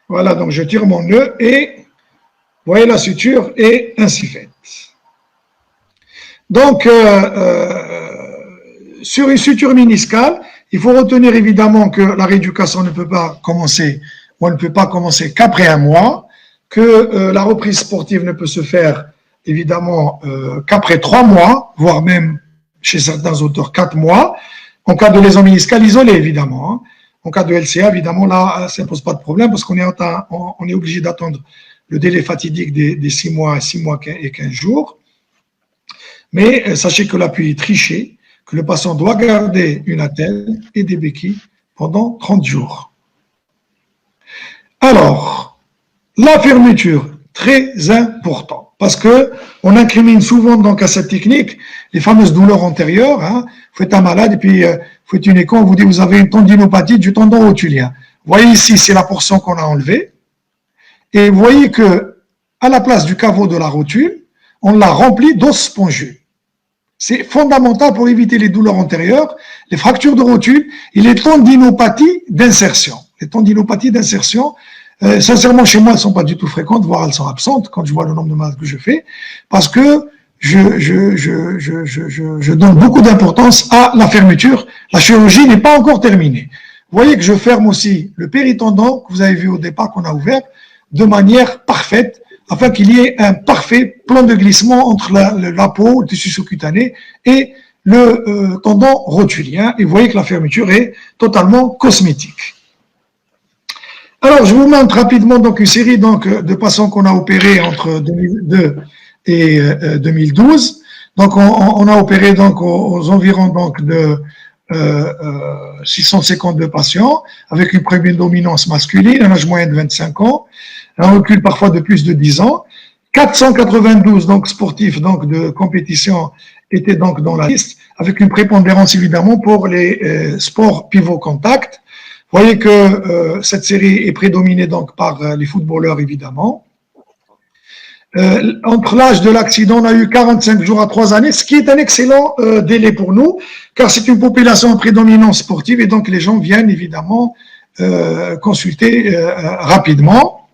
[SPEAKER 1] Voilà, donc je tire mon nœud et vous voyez la suture est ainsi faite. Donc, sur une suture méniscale, il faut retenir évidemment que la rééducation ne peut pas commencer, ou elle ne peut pas commencer qu'après un mois, que la reprise sportive ne peut se faire évidemment qu'après 3 mois, voire même chez certains auteurs 4 mois, en cas de lésion méniscale isolée évidemment. Hein. En cas de LCA, évidemment, là, ça ne pose pas de problème parce qu'on est obligé d'attendre le délai fatidique des 6 mois et 15 jours. Mais sachez que l'appui est triché, que le patient doit garder une attelle et des béquilles pendant 30 jours. Alors, la fermeture, très important, parce que on incrimine souvent donc à cette technique les fameuses douleurs antérieures. Hein. Vous êtes un malade et puis vous faites une écho, on vous dit vous avez une tendinopathie du tendon rotulien. Vous voyez ici, c'est la portion qu'on a enlevée. Et vous voyez que à la place du caveau de la rotule, on l'a rempli d'os spongieux. C'est fondamental pour éviter les douleurs antérieures, les fractures de rotule et les tendinopathies d'insertion. Les tendinopathies d'insertion, sincèrement, chez moi, elles ne sont pas du tout fréquentes, voire elles sont absentes quand je vois le nombre de malades que je fais, parce que je donne beaucoup d'importance à la fermeture. La chirurgie n'est pas encore terminée. Vous voyez que je ferme aussi le péritendon que vous avez vu au départ qu'on a ouvert de manière parfaite afin qu'il y ait un parfait plan de glissement entre la peau, le tissu sous-cutané et le tendon rotulien. Et vous voyez que la fermeture est totalement cosmétique. Alors, je vous montre rapidement donc une série de patients qu'on a opérés entre 2002 et 2012. Donc, on a opéré donc aux environs donc de 652 patients avec une prédominance masculine, un âge moyen de 25 ans, un recul parfois de plus de 10 ans. 492 donc sportifs donc de compétition étaient donc dans la liste, avec une prépondérance évidemment pour les sports pivot contact. Vous voyez que cette série est prédominée donc par les footballeurs évidemment. Entre l'âge de l'accident, on a eu 45 jours à 3 années, ce qui est un excellent délai pour nous, car c'est une population en prédominance sportive et donc les gens viennent évidemment consulter rapidement.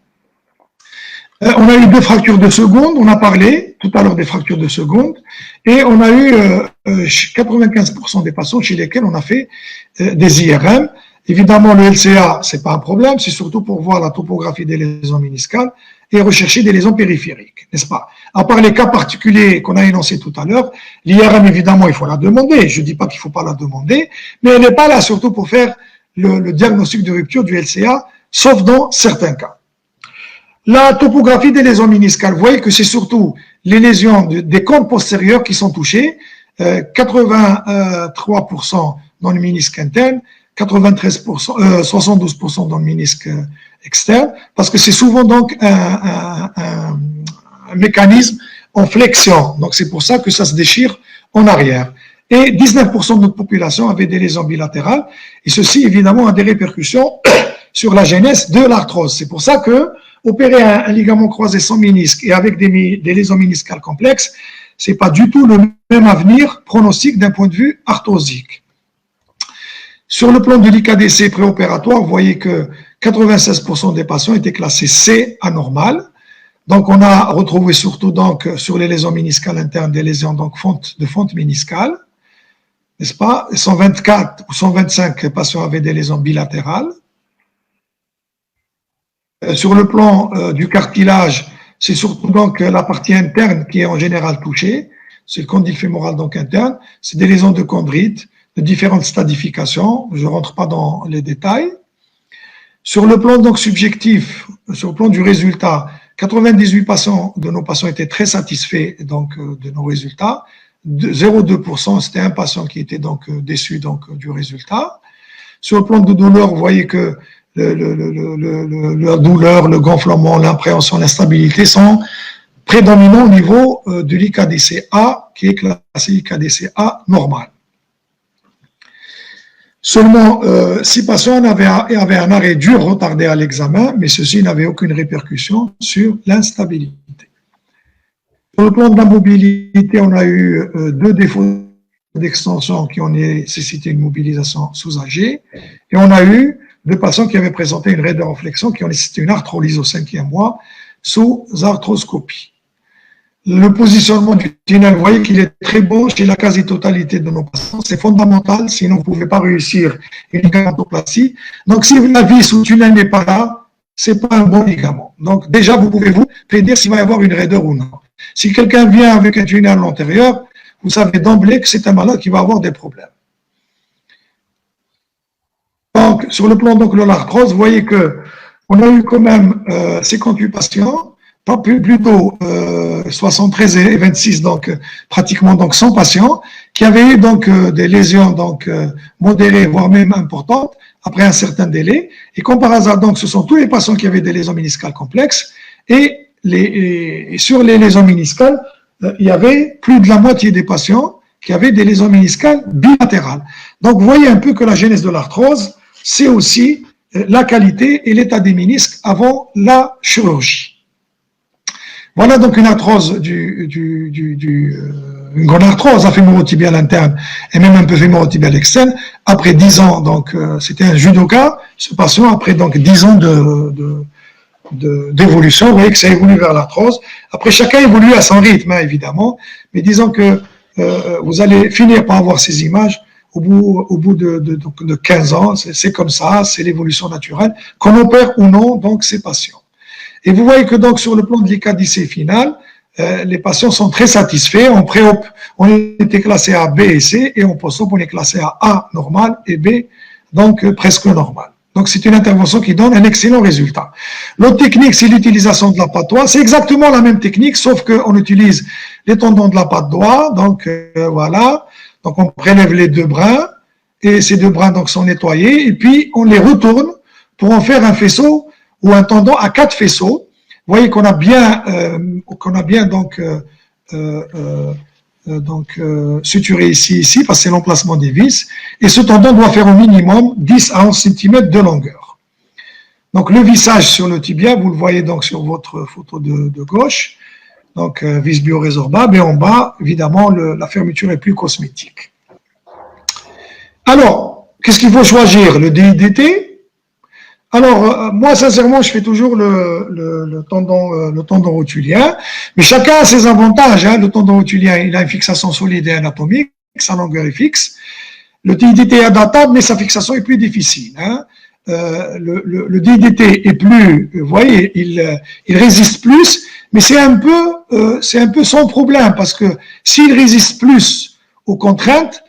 [SPEAKER 1] On a eu 2 fractures de seconde, on a parlé tout à l'heure des fractures de seconde, et on a eu 95% des patients chez lesquels on a fait des IRM. Évidemment, le LCA, c'est pas un problème, c'est surtout pour voir la topographie des lésions méniscales et rechercher des lésions périphériques, n'est-ce pas? À part les cas particuliers qu'on a énoncés tout à l'heure, l'IRM, évidemment, il faut la demander. Je ne dis pas qu'il ne faut pas la demander, mais elle n'est pas là surtout pour faire le diagnostic de rupture du LCA, sauf dans certains cas. La topographie des lésions méniscales, vous voyez que c'est surtout les lésions des cônes postérieurs qui sont touchées, 83% dans le ménisque interne, 93%, 72% dans le ménisque externe, parce que c'est souvent donc un mécanisme en flexion. Donc c'est pour ça que ça se déchire en arrière. Et 19% de notre population avait des lésions bilatérales, et ceci évidemment a des répercussions sur la genèse de l'arthrose. C'est pour ça que opérer un ligament croisé sans ménisque et avec des lésions méniscales complexes, c'est pas du tout le même avenir pronostic d'un point de vue arthrosique. Sur le plan de l'IKDC préopératoire, vous voyez que 96% des patients étaient classés C anormal. Donc, on a retrouvé surtout donc sur les lésions méniscales internes des lésions donc de fonte méniscale, n'est-ce pas? 124 ou 125 patients avaient des lésions bilatérales. Sur le plan du cartilage, c'est surtout donc la partie interne qui est en général touchée. C'est le condyle fémoral donc interne. C'est des lésions de chondrite de différentes stadifications. Je ne rentre pas dans les détails. Sur le plan donc subjectif, sur le plan du résultat, 98% de nos patients étaient très satisfaits donc de nos résultats. 0,2%, c'était un patient qui était donc déçu donc du résultat. Sur le plan de douleur, vous voyez que la douleur, le gonflement, l'appréhension, l'instabilité sont prédominants au niveau de l'IKDC-A, qui est classé IKDC-A normal. Seulement 6 patients avaient un arrêt dur retardé à l'examen, mais ceci n'avait aucune répercussion sur l'instabilité. Sur le plan de la mobilité, on a eu 2 défauts d'extension qui ont nécessité une mobilisation sous AG, et on a eu 2 patients qui avaient présenté une raideur en flexion qui ont nécessité une arthrolyse au 5e mois sous arthroscopie. Le positionnement du tunnel, vous voyez qu'il est très beau chez la quasi-totalité de nos patients. C'est fondamental, sinon vous ne pouvez pas réussir une ligamentoplastie. Donc, si la vis ou le tunnel n'est pas là, ce n'est pas un bon ligament. Donc, déjà, vous pouvez vous prédire s'il va y avoir une raideur ou non. Si quelqu'un vient avec un tunnel antérieur, vous savez d'emblée que c'est un malade qui va avoir des problèmes. Donc, sur le plan donc, de l'arthrose, vous voyez qu'on a eu quand même 58 patients, plutôt 73 et 26, donc pratiquement donc 100 patients, qui avaient eu donc des lésions donc modérées, voire même importantes, après un certain délai. Et comme par hasard, donc, ce sont tous les patients qui avaient des lésions méniscales complexes, et sur les lésions méniscales, il y avait plus de la moitié des patients qui avaient des lésions méniscales bilatérales. Donc, vous voyez un peu que la genèse de l'arthrose, c'est aussi la qualité et l'état des ménisques avant la chirurgie. Voilà donc une arthrose une grande arthrose à fémorotibiale interne et même un peu fémorotibiale externe. Après 10 ans, donc c'était un judoka, ce patient, après donc 10 ans d'évolution, vous voyez que ça évolue vers l'arthrose. Après, chacun évolue à son rythme, hein, évidemment, mais disons que vous allez finir par avoir ces images au bout de 15 ans, c'est comme ça, c'est l'évolution naturelle, qu'on opère ou non donc ces patients. Et vous voyez que donc sur le plan de l'IKDC final, les patients sont très satisfaits. En pré-op, on était classé à B et C, et en post-op, on est classé à A normal et B donc presque normal. Donc c'est une intervention qui donne un excellent résultat. L'autre technique, c'est l'utilisation de la patte doigt. C'est exactement la même technique, sauf qu'on utilise les tendons de la patte doigt. Donc voilà. Donc on prélève les 2 brins, et ces 2 brins donc sont nettoyés, et puis on les retourne pour en faire un faisceau ou un tendon à 4 faisceaux. Vous voyez qu'on a bien suturé ici, parce que c'est l'emplacement des vis, et ce tendon doit faire au minimum 10 à 11 cm de longueur. Donc le vissage sur le tibia, vous le voyez donc sur votre photo de gauche, donc vis biorésorbable, et en bas, évidemment, la fermeture est plus cosmétique. Alors, qu'est-ce qu'il faut choisir? Le DIDT? Alors, moi, sincèrement, je fais toujours le tendon rotulien, mais chacun a ses avantages, hein. Le tendon rotulien, il a une fixation solide et anatomique, sa longueur est fixe. Le DIDT est adaptable, mais sa fixation est plus difficile, hein. le DDT est plus, vous voyez, il résiste plus, mais c'est un peu son problème parce que s'il résiste plus aux contraintes,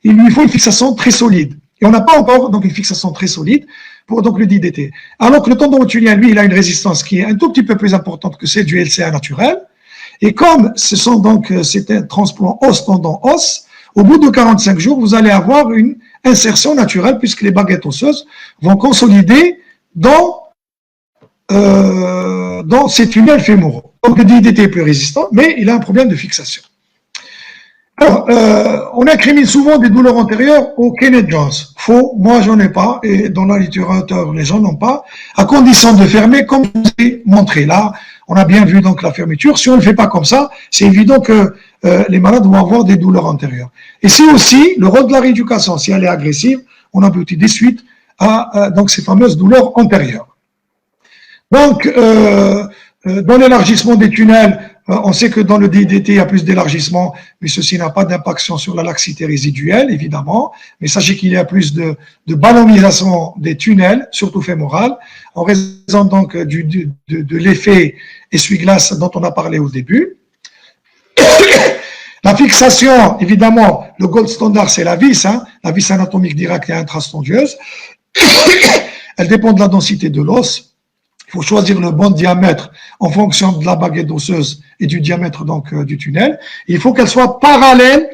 [SPEAKER 1] il lui faut une fixation très solide. Et on n'a pas encore donc une fixation très solide pour donc le DDT. Alors que le tendon rotulien, lui, il a une résistance qui est un tout petit peu plus importante que celle du LCA naturel. Et comme c'est un transplant os-tendon-os, au bout de 45 jours, vous allez avoir une insertion naturelle puisque les baguettes osseuses vont consolider dans ces tunnels fémoraux. Donc le DDT est plus résistant, mais il a un problème de fixation. Alors, on incrimine souvent des douleurs antérieures au Kenneth Jones. Faux, moi j'en ai pas, et dans la littérature, les gens n'ont pas, à condition de fermer comme je vous ai montré. Là, on a bien vu donc la fermeture. Si on ne le fait pas comme ça, c'est évident que les malades vont avoir des douleurs antérieures. Et c'est aussi le rôle de la rééducation. Si elle est agressive, on aboutit de suite à donc ces fameuses douleurs antérieures. Donc, dans l'élargissement des tunnels, on sait que dans le DDT, il y a plus d'élargissement, mais ceci n'a pas d'impact sur la laxité résiduelle, évidemment. Mais sachez qu'il y a plus de ballonisation des tunnels, surtout fémorales, en raison donc de l'effet essuie-glace dont on a parlé au début. La fixation, évidemment, le gold standard, c'est la vis anatomique directe et intrastondieuse. Elle dépend de la densité de l'os. Il faut choisir le bon diamètre en fonction de la baguette osseuse et du diamètre donc du tunnel. Et il faut qu'elle soit parallèle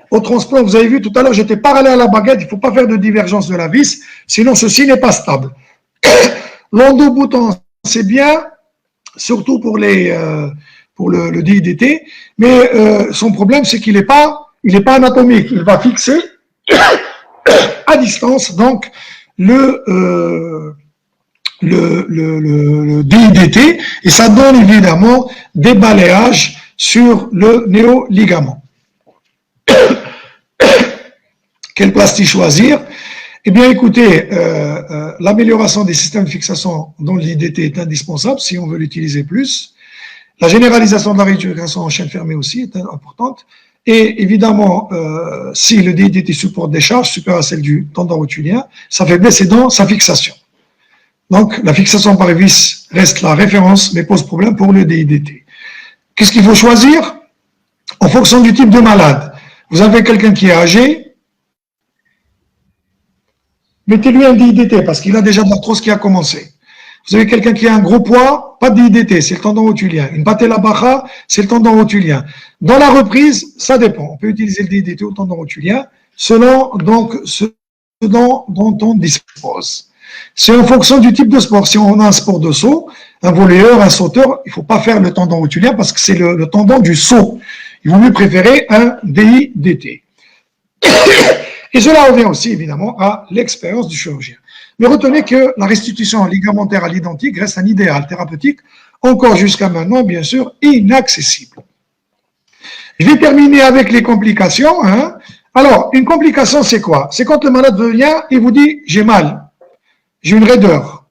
[SPEAKER 1] au transplant. Vous avez vu tout à l'heure, j'étais parallèle à la baguette. Il ne faut pas faire de divergence de la vis, sinon ceci n'est pas stable. L'endobouton, c'est bien, surtout pour le DDT, mais son problème, c'est qu'il n'est pas anatomique. Il va fixer à distance donc le DIDT, et ça donne évidemment des balayages sur le néoligament. Quelle plastie choisir? Eh bien, écoutez, l'amélioration des systèmes de fixation dans le DIDT est indispensable si on veut l'utiliser plus. La généralisation de la rééducation en chaîne fermée aussi est importante. Et évidemment, si le DIDT supporte des charges supérieures à celles du tendon rotulien, ça fait baisser dans sa fixation. Donc, la fixation par vis reste la référence, mais pose problème pour le DIDT. Qu'est-ce qu'il faut choisir? En fonction du type de malade. Vous avez quelqu'un qui est âgé, mettez-lui un DIDT parce qu'il a déjà de l'arthrose qui a commencé. Vous avez quelqu'un qui a un gros poids, pas de DIDT, c'est le tendon rotulien. Une patella baja, c'est le tendon rotulien. Dans la reprise, ça dépend. On peut utiliser le DIDT au tendon rotulien selon donc ce dont on dispose. C'est en fonction du type de sport. Si on a un sport de saut, un volleyeur, un sauteur, il ne faut pas faire le tendon rotulien parce que c'est le tendon du saut. Il vaut mieux préférer un DIDT. Et cela revient aussi, évidemment, à l'expérience du chirurgien. Mais retenez que la restitution ligamentaire à l'identique reste un idéal thérapeutique, encore jusqu'à maintenant, bien sûr, inaccessible. Je vais terminer avec les complications. Alors, une complication, c'est quoi? C'est quand le malade vient et vous dit « j'ai mal ». J'ai une raideur.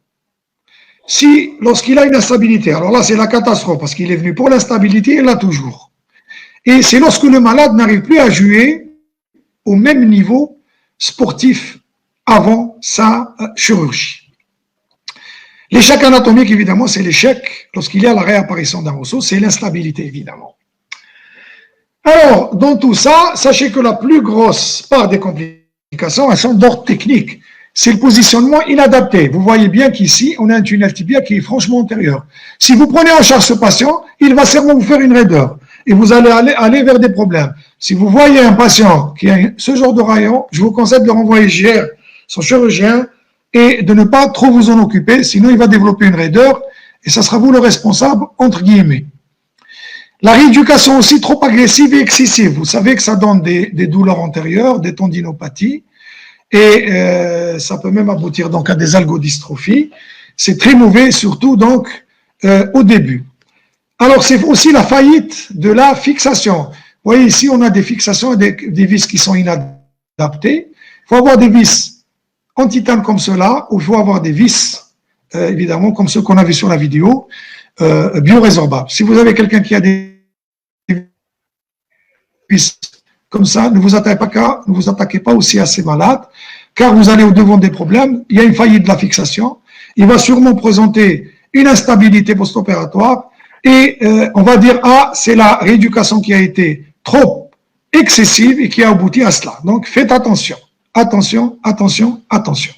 [SPEAKER 1] Si, lorsqu'il a une instabilité, alors là, c'est la catastrophe, parce qu'il est venu pour l'instabilité, il l'a toujours. Et c'est lorsque le malade n'arrive plus à jouer au même niveau sportif avant sa chirurgie. L'échec anatomique, évidemment, c'est l'échec lorsqu'il y a la réapparition d'un osso, c'est l'instabilité, évidemment. Alors, dans tout ça, sachez que la plus grosse part des complications, elles sont d'ordre technique. C'est le positionnement inadapté. Vous voyez bien qu'ici, on a un tunnel tibia qui est franchement antérieur. Si vous prenez en charge ce patient, il va sûrement vous faire une raideur. Et vous allez aller vers des problèmes. Si vous voyez un patient qui a ce genre de rayon, je vous conseille de le renvoyer chez son chirurgien et de ne pas trop vous en occuper, sinon il va développer une raideur et ça sera vous le responsable, entre guillemets. La rééducation aussi trop agressive et excessive. Vous savez que ça donne des douleurs antérieures, des tendinopathies. Et ça peut même aboutir donc à des algodystrophies. C'est très mauvais, surtout donc au début. Alors c'est aussi la faillite de la fixation. Vous voyez ici, on a des fixations et des vis qui sont inadaptées. Il faut avoir des vis en titane comme cela, ou il faut avoir des vis, évidemment, comme ceux qu'on a vu sur la vidéo, biorésorbables. Si vous avez quelqu'un qui a des vis Comme ça, ne vous attaquez pas aussi à ces malades, car vous allez au-devant des problèmes. Il y a une faillite de la fixation. Il va sûrement présenter une instabilité post-opératoire et on va dire, ah, c'est la rééducation qui a été trop excessive et qui a abouti à cela. Donc, faites attention. Attention, attention, attention.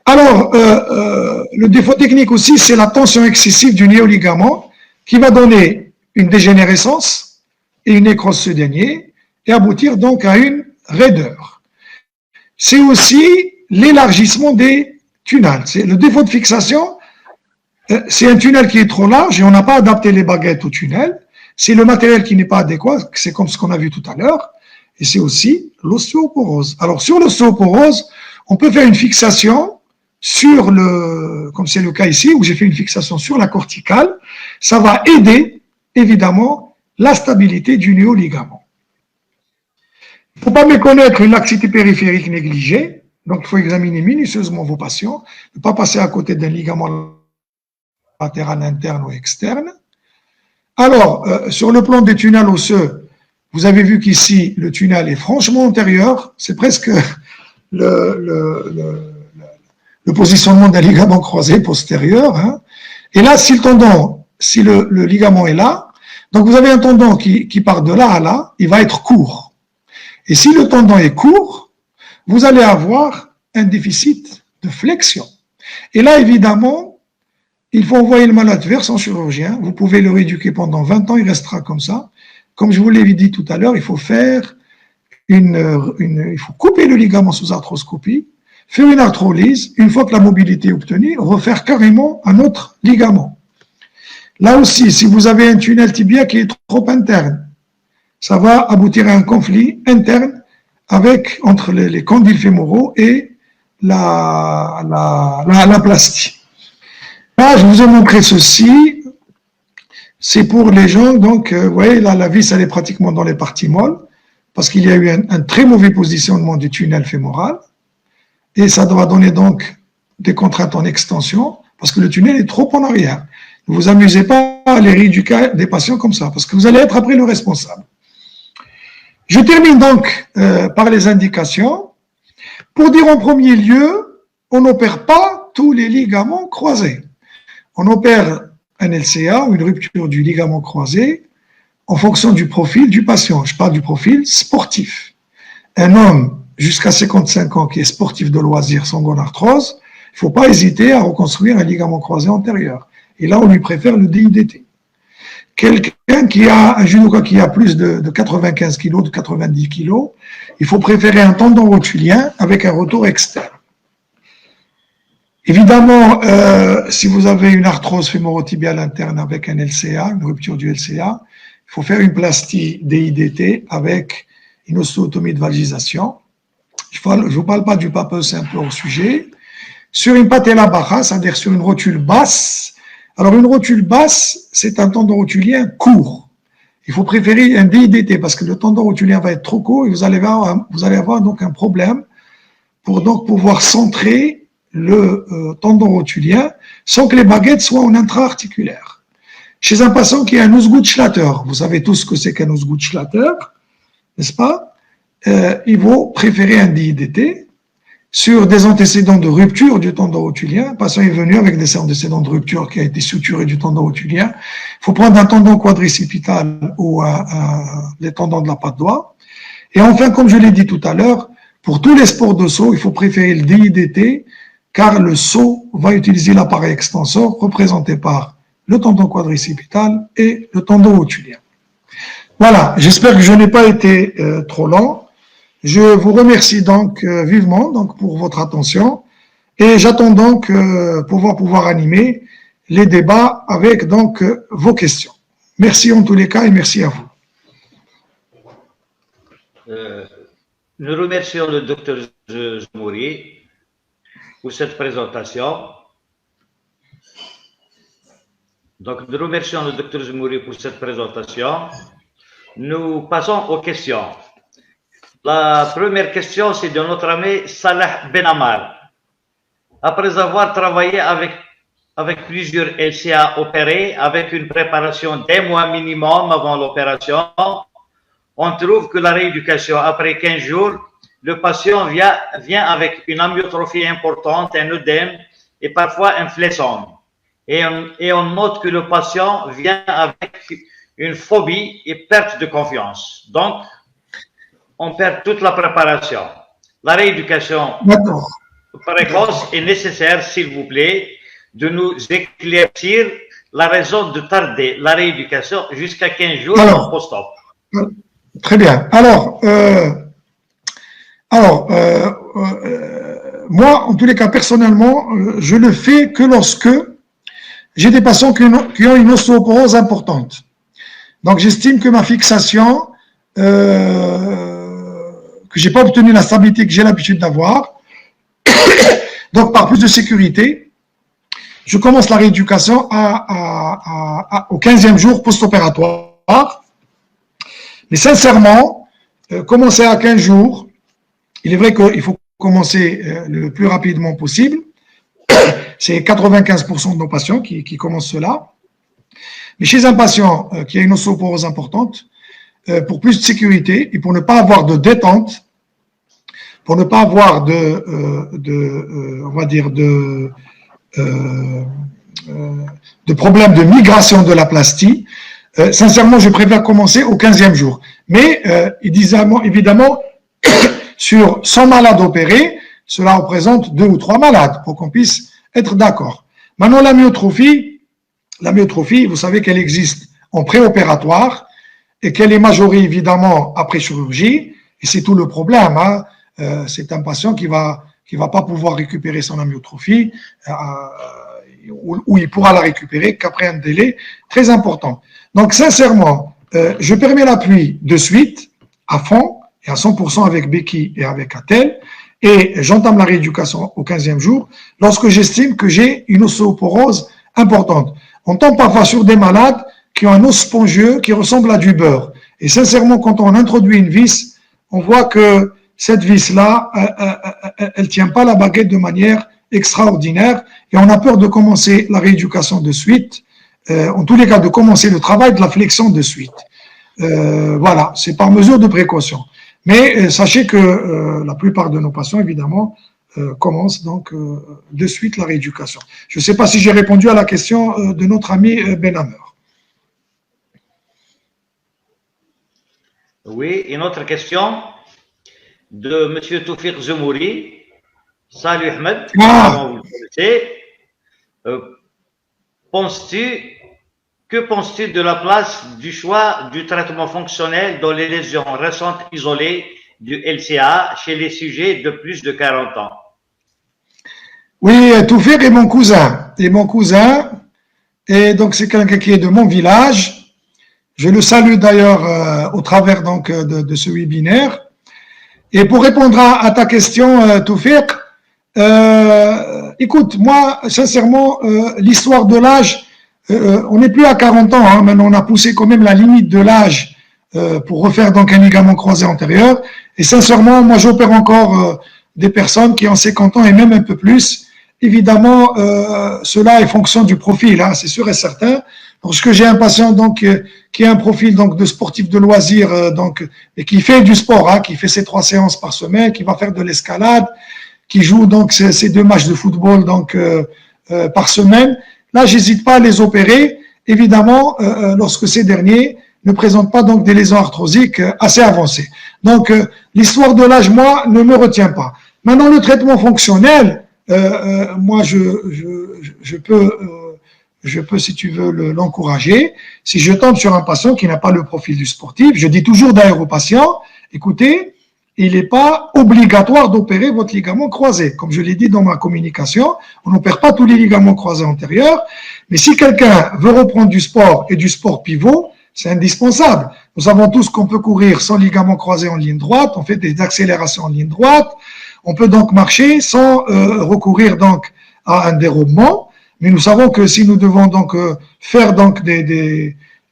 [SPEAKER 1] Alors, le défaut technique aussi, c'est la tension excessive du néoligament qui va donner une dégénérescence et une nécrose soudainier et aboutir donc à une raideur. C'est aussi l'élargissement des tunnels. Le défaut de fixation, c'est un tunnel qui est trop large et on n'a pas adapté les baguettes au tunnel. C'est le matériel qui n'est pas adéquat, c'est comme ce qu'on a vu tout à l'heure. Et c'est aussi l'ostéoporose. Alors, sur l'ostéoporose, on peut faire une fixation sur comme c'est le cas ici, où j'ai fait une fixation sur la corticale. Ça va aider, évidemment, la stabilité du néoligament. Il ne faut pas méconnaître une laxité périphérique négligée. Donc, il faut examiner minutieusement vos patients, ne pas passer à côté d'un ligament latéral interne ou externe. Alors, sur le plan des tunnels osseux, vous avez vu qu'ici, le tunnel est franchement antérieur. C'est presque le positionnement d'un ligament croisé postérieur. Hein. Et là, si le ligament est là, donc vous avez un tendon qui part de là à là, il va être court. Et si le tendon est court, vous allez avoir un déficit de flexion. Et là, évidemment, il faut envoyer le malade vers son chirurgien. Vous pouvez le rééduquer pendant 20 ans, il restera comme ça. Comme je vous l'ai dit tout à l'heure, il faut faire il faut couper le ligament sous arthroscopie, faire une arthrolyse, une fois que la mobilité est obtenue, refaire carrément un autre ligament. Là aussi, si vous avez un tunnel tibia qui est trop interne, ça va aboutir à un conflit interne entre les condyles fémoraux et la plastie. Là, je vous ai montré ceci. C'est pour les gens, donc, vous voyez, là, la vis, elle est pratiquement dans les parties molles, parce qu'il y a eu un très mauvais positionnement du tunnel fémoral, et ça doit donner donc des contraintes en extension, parce que le tunnel est trop en arrière. Ne vous amusez pas à aller rééduquer des patients comme ça, parce que vous allez être après le responsable. Je termine donc par les indications. Pour dire en premier lieu, on n'opère pas tous les ligaments croisés. On opère un LCA ou une rupture du ligament croisé en fonction du profil du patient. Je parle du profil sportif. Un homme jusqu'à 55 ans qui est sportif de loisir sans gonarthrose, il ne faut pas hésiter à reconstruire un ligament croisé antérieur. Et là, on lui préfère le DIDT. Quelqu'un qui a un judoka qui a plus de 95 kg, de 90 kg, il faut préférer un tendon rotulien avec un retour externe. Évidemment, si vous avez une arthrose fémorotibiale interne avec un LCA, une rupture du LCA, il faut faire une plastie DIDT avec une ostéotomie de valgisation. Je ne vous parle pas du papeux simple au sujet. Sur une patella baja, c'est-à-dire sur une rotule basse. Alors, une rotule basse, c'est un tendon rotulien court. Il faut préférer un DIDT parce que le tendon rotulien va être trop court et vous allez avoir donc un problème pour donc pouvoir centrer le tendon rotulien sans que les baguettes soient en intra-articulaire. Chez un patient qui a un Ausgut-Schlatter, vous savez tous ce que c'est qu'un Ausgut-Schlatter, n'est-ce pas? Il vaut préférer un DIDT sur des antécédents de rupture du tendon rotulien. Le patient est venu avec des antécédents de rupture qui a été suturé du tendon rotulien. Il faut prendre un tendon quadricipital ou les tendons de la patte doigt. Et enfin, comme je l'ai dit tout à l'heure, pour tous les sports de saut, il faut préférer le DIDT car le saut va utiliser l'appareil extenseur représenté par le tendon quadricipital et le tendon rotulien. Voilà, j'espère que je n'ai pas été trop lent. Je vous remercie donc vivement donc, pour votre attention et j'attends donc pouvoir animer les débats avec donc vos questions. Merci en tous les cas et merci à vous.
[SPEAKER 2] Nous remercions le docteur Zmouri pour cette présentation. Donc, nous remercions le docteur Zmouri pour cette présentation. Nous passons aux questions. La première question, c'est de notre ami Salah Benamar. Après avoir travaillé avec plusieurs LCA opérés, avec une préparation d'1 mois minimum avant l'opération, on trouve que la rééducation, après 15 jours, le patient vient avec une amyotrophie importante, un œdème et parfois un fléchon. Et on note que le patient vient avec une phobie et perte de confiance. Donc, on perd toute la préparation. La rééducation précoce est nécessaire, s'il vous plaît, de nous éclaircir la raison de tarder la rééducation jusqu'à 15 jours en post-op.
[SPEAKER 1] Très bien. Moi, en tous les cas, personnellement, je le fais que lorsque j'ai des patients qui ont une ostéoporose importante. Donc, j'estime que ma fixation, que j'ai pas obtenu la stabilité que j'ai l'habitude d'avoir, donc par plus de sécurité, je commence la rééducation au 15e jour post-opératoire. Mais sincèrement, commencer à 15 jours, il est vrai qu'il faut commencer le plus rapidement possible. C'est 95% de nos patients qui commencent cela. Mais chez un patient qui a une ostéoporose importante, pour plus de sécurité et pour ne pas avoir de détente, pour ne pas avoir de problème de migration de la plastie, sincèrement, je préfère commencer au 15e jour. Mais évidemment, sur 100 malades opérés, cela représente 2 ou 3 malades pour qu'on puisse être d'accord. Maintenant, l'amyotrophie, vous savez qu'elle existe en préopératoire et qu'elle est majorée évidemment après chirurgie. Et c'est tout le problème. C'est un patient qui va pas pouvoir récupérer son amyotrophie ou il pourra la récupérer qu'après un délai très important. Donc, sincèrement, je permets l'appui de suite, à fond, et à 100% avec béquille et avec attelle, et j'entame la rééducation au 15e jour, lorsque j'estime que j'ai une ostéoporose importante. On tombe parfois sur des malades qui ont un os spongieux qui ressemble à du beurre. Et sincèrement, quand on introduit une vis, on voit que cette vis-là, elle tient pas la baguette de manière extraordinaire et on a peur de commencer la rééducation de suite, en tous les cas de commencer le travail de la flexion de suite. Voilà, c'est par mesure de précaution. Mais sachez que la plupart de nos patients, évidemment, commencent donc de suite la rééducation. Je ne sais pas si j'ai répondu à la question de notre ami Benhamer.
[SPEAKER 2] Oui, une autre question de M. Toufiq Zemouri. Salut Ahmed, vous le connaissez. Que penses-tu de la place du choix du traitement fonctionnel dans les lésions récentes isolées du LCA chez les sujets de plus de 40 ans?
[SPEAKER 1] Oui, Toufiq est mon cousin. Et donc c'est quelqu'un qui est de mon village. Je le salue d'ailleurs au travers donc de ce webinaire. Et pour répondre à ta question, Toufiq, écoute, moi, sincèrement, l'histoire de l'âge, on n'est plus à 40 ans, maintenant on a poussé quand même la limite de l'âge pour refaire donc un ligament croisé antérieur. Et sincèrement, moi j'opère encore des personnes qui ont 50 ans et même un peu plus. Évidemment, cela est fonction du profil, c'est sûr et certain. Parce que j'ai un patient donc qui a un profil donc de sportif de loisir et qui fait du sport, qui fait ses 3 séances par semaine, qui va faire de l'escalade, qui joue donc ses 2 matchs de football donc par semaine. Là, j'hésite pas à les opérer, évidemment, lorsque ces derniers ne présentent pas donc des lésions arthrosiques assez avancées. Donc, l'histoire de l'âge, moi, ne me retient pas. Maintenant, le traitement fonctionnel, moi, je peux, si tu veux, l'encourager. Si je tombe sur un patient qui n'a pas le profil du sportif, je dis toujours d'ailleurs aux patients, écoutez, il n'est pas obligatoire d'opérer votre ligament croisé. Comme je l'ai dit dans ma communication, on n'opère pas tous les ligaments croisés antérieurs, mais si quelqu'un veut reprendre du sport et du sport pivot, c'est indispensable. Nous savons tous qu'on peut courir sans ligament croisé en ligne droite, on fait des accélérations en ligne droite, on peut donc marcher sans recourir donc à un dérobement, mais nous savons que si nous devons donc faire donc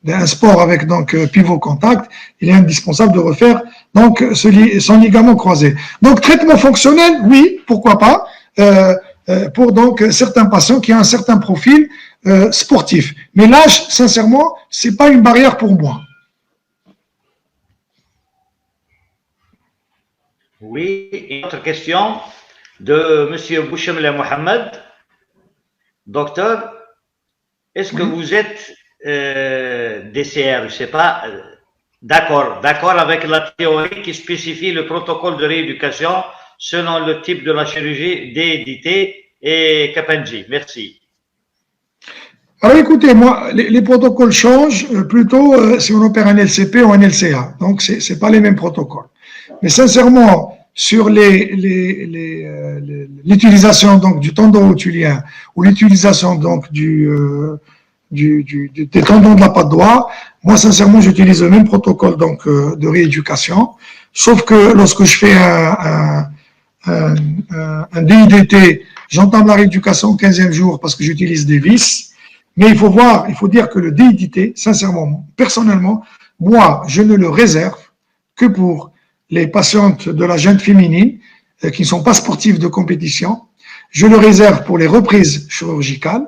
[SPEAKER 1] un sport avec donc pivot contact, il est indispensable de refaire donc son ligament croisé. Donc traitement fonctionnel, oui, pourquoi pas, pour donc certains patients qui ont un certain profil sportif. Mais l'âge, sincèrement, c'est pas une barrière pour moi.
[SPEAKER 2] Oui, une autre question de M. Bouchemle Mohamed. Docteur, est-ce que
[SPEAKER 1] Oui.
[SPEAKER 2] vous êtes DCR, je ne sais pas, d'accord avec la théorie qui spécifie le protocole de rééducation selon le type de la chirurgie DDT et Kapanji? Merci.
[SPEAKER 1] Alors écoutez, moi, les protocoles changent plutôt si on opère un LCP ou un LCA. Donc, ce n'est pas les mêmes protocoles. Mais sincèrement, sur l'utilisation donc du tendon rotulien ou l'utilisation donc des tendons de la patte doigt, moi sincèrement j'utilise le même protocole donc de rééducation, sauf que lorsque je fais un DIDT, j'entame la rééducation au 15e jour parce que j'utilise des vis. Mais il faut dire que le DIDT, sincèrement, personnellement, moi, je ne le réserve que pour les patientes de la jeune féminine qui ne sont pas sportives de compétition. Je le réserve pour les reprises chirurgicales.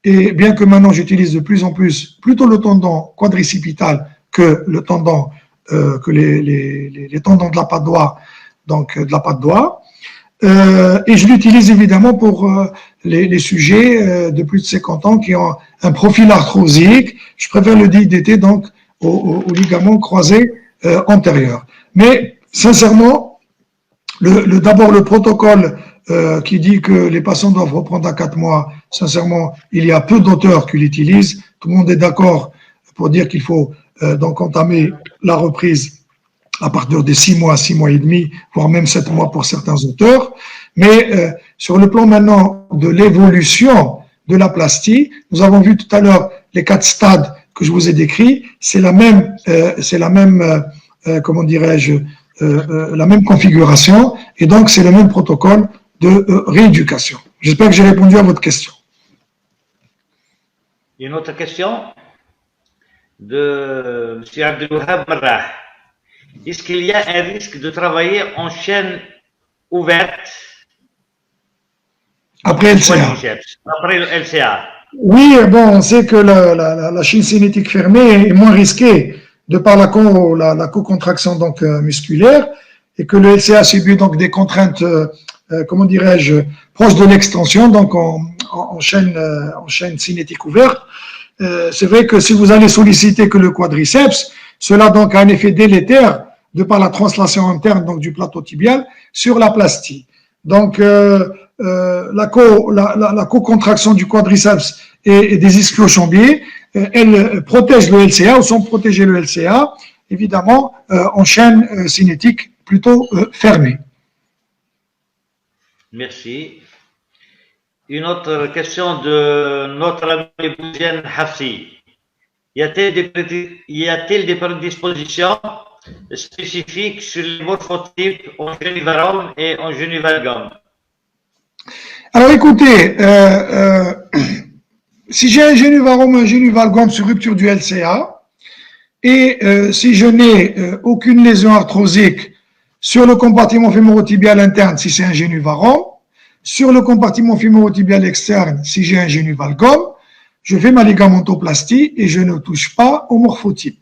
[SPEAKER 1] Et bien que maintenant j'utilise de plus en plus plutôt le tendon quadricipital que le tendon, que les tendons de la patte doigt, donc de la patte doigt. Et je l'utilise évidemment pour les sujets de plus de 50 ans qui ont un profil arthrosique. Je préfère le DIDT donc au ligament croisé antérieur. Mais sincèrement, d'abord le protocole qui dit que les patients doivent reprendre à 4 mois, sincèrement, il y a peu d'auteurs qui l'utilisent. Tout le monde est d'accord pour dire qu'il faut donc entamer la reprise à partir de 6 mois, 6 mois et demi, voire même 7 mois pour certains auteurs. Mais sur le plan maintenant de l'évolution de la plastie, nous avons vu tout à l'heure les 4 stades que je vous ai décrits. C'est la même comment dirais-je, la même configuration, et donc c'est le même protocole de rééducation. J'espère que j'ai répondu à votre question.
[SPEAKER 2] Une autre question de M. Abdelwahab Marrah. Est-ce qu'il y a un risque de travailler en chaîne ouverte
[SPEAKER 1] après LCA?
[SPEAKER 2] Après le LCA.
[SPEAKER 1] Oui, bon, on sait que la chaîne cinétique fermée est moins risquée de par la co-contraction donc musculaire, et que le LCA subit donc des contraintes, comment dirais-je, proches de l'extension, donc en chaîne cinétique ouverte. C'est vrai que si vous allez solliciter que le quadriceps, cela donc a un effet délétère de par la translation interne donc du plateau tibial sur la plastie. Donc la co-contraction du quadriceps et des ischio-jambiers, elle protège le LCA, ou sans protéger le LCA, évidemment en chaîne cinétique plutôt fermée.
[SPEAKER 2] Merci. Une autre question de notre ami Bouziane Hafsi. Y a-t-il des prédispositions spécifiques sur les morphotypes en génivarome et en génivalgum?
[SPEAKER 1] Alors écoutez, si j'ai un génivarome, un génivalgum sur rupture du LCA, et si je n'ai aucune lésion arthrosique sur le compartiment fémorotibial interne, si c'est un génivarome, sur le compartiment fémorotibial externe, si j'ai un génivalgum, je fais ma ligamentoplastie et je ne touche pas au morphotype.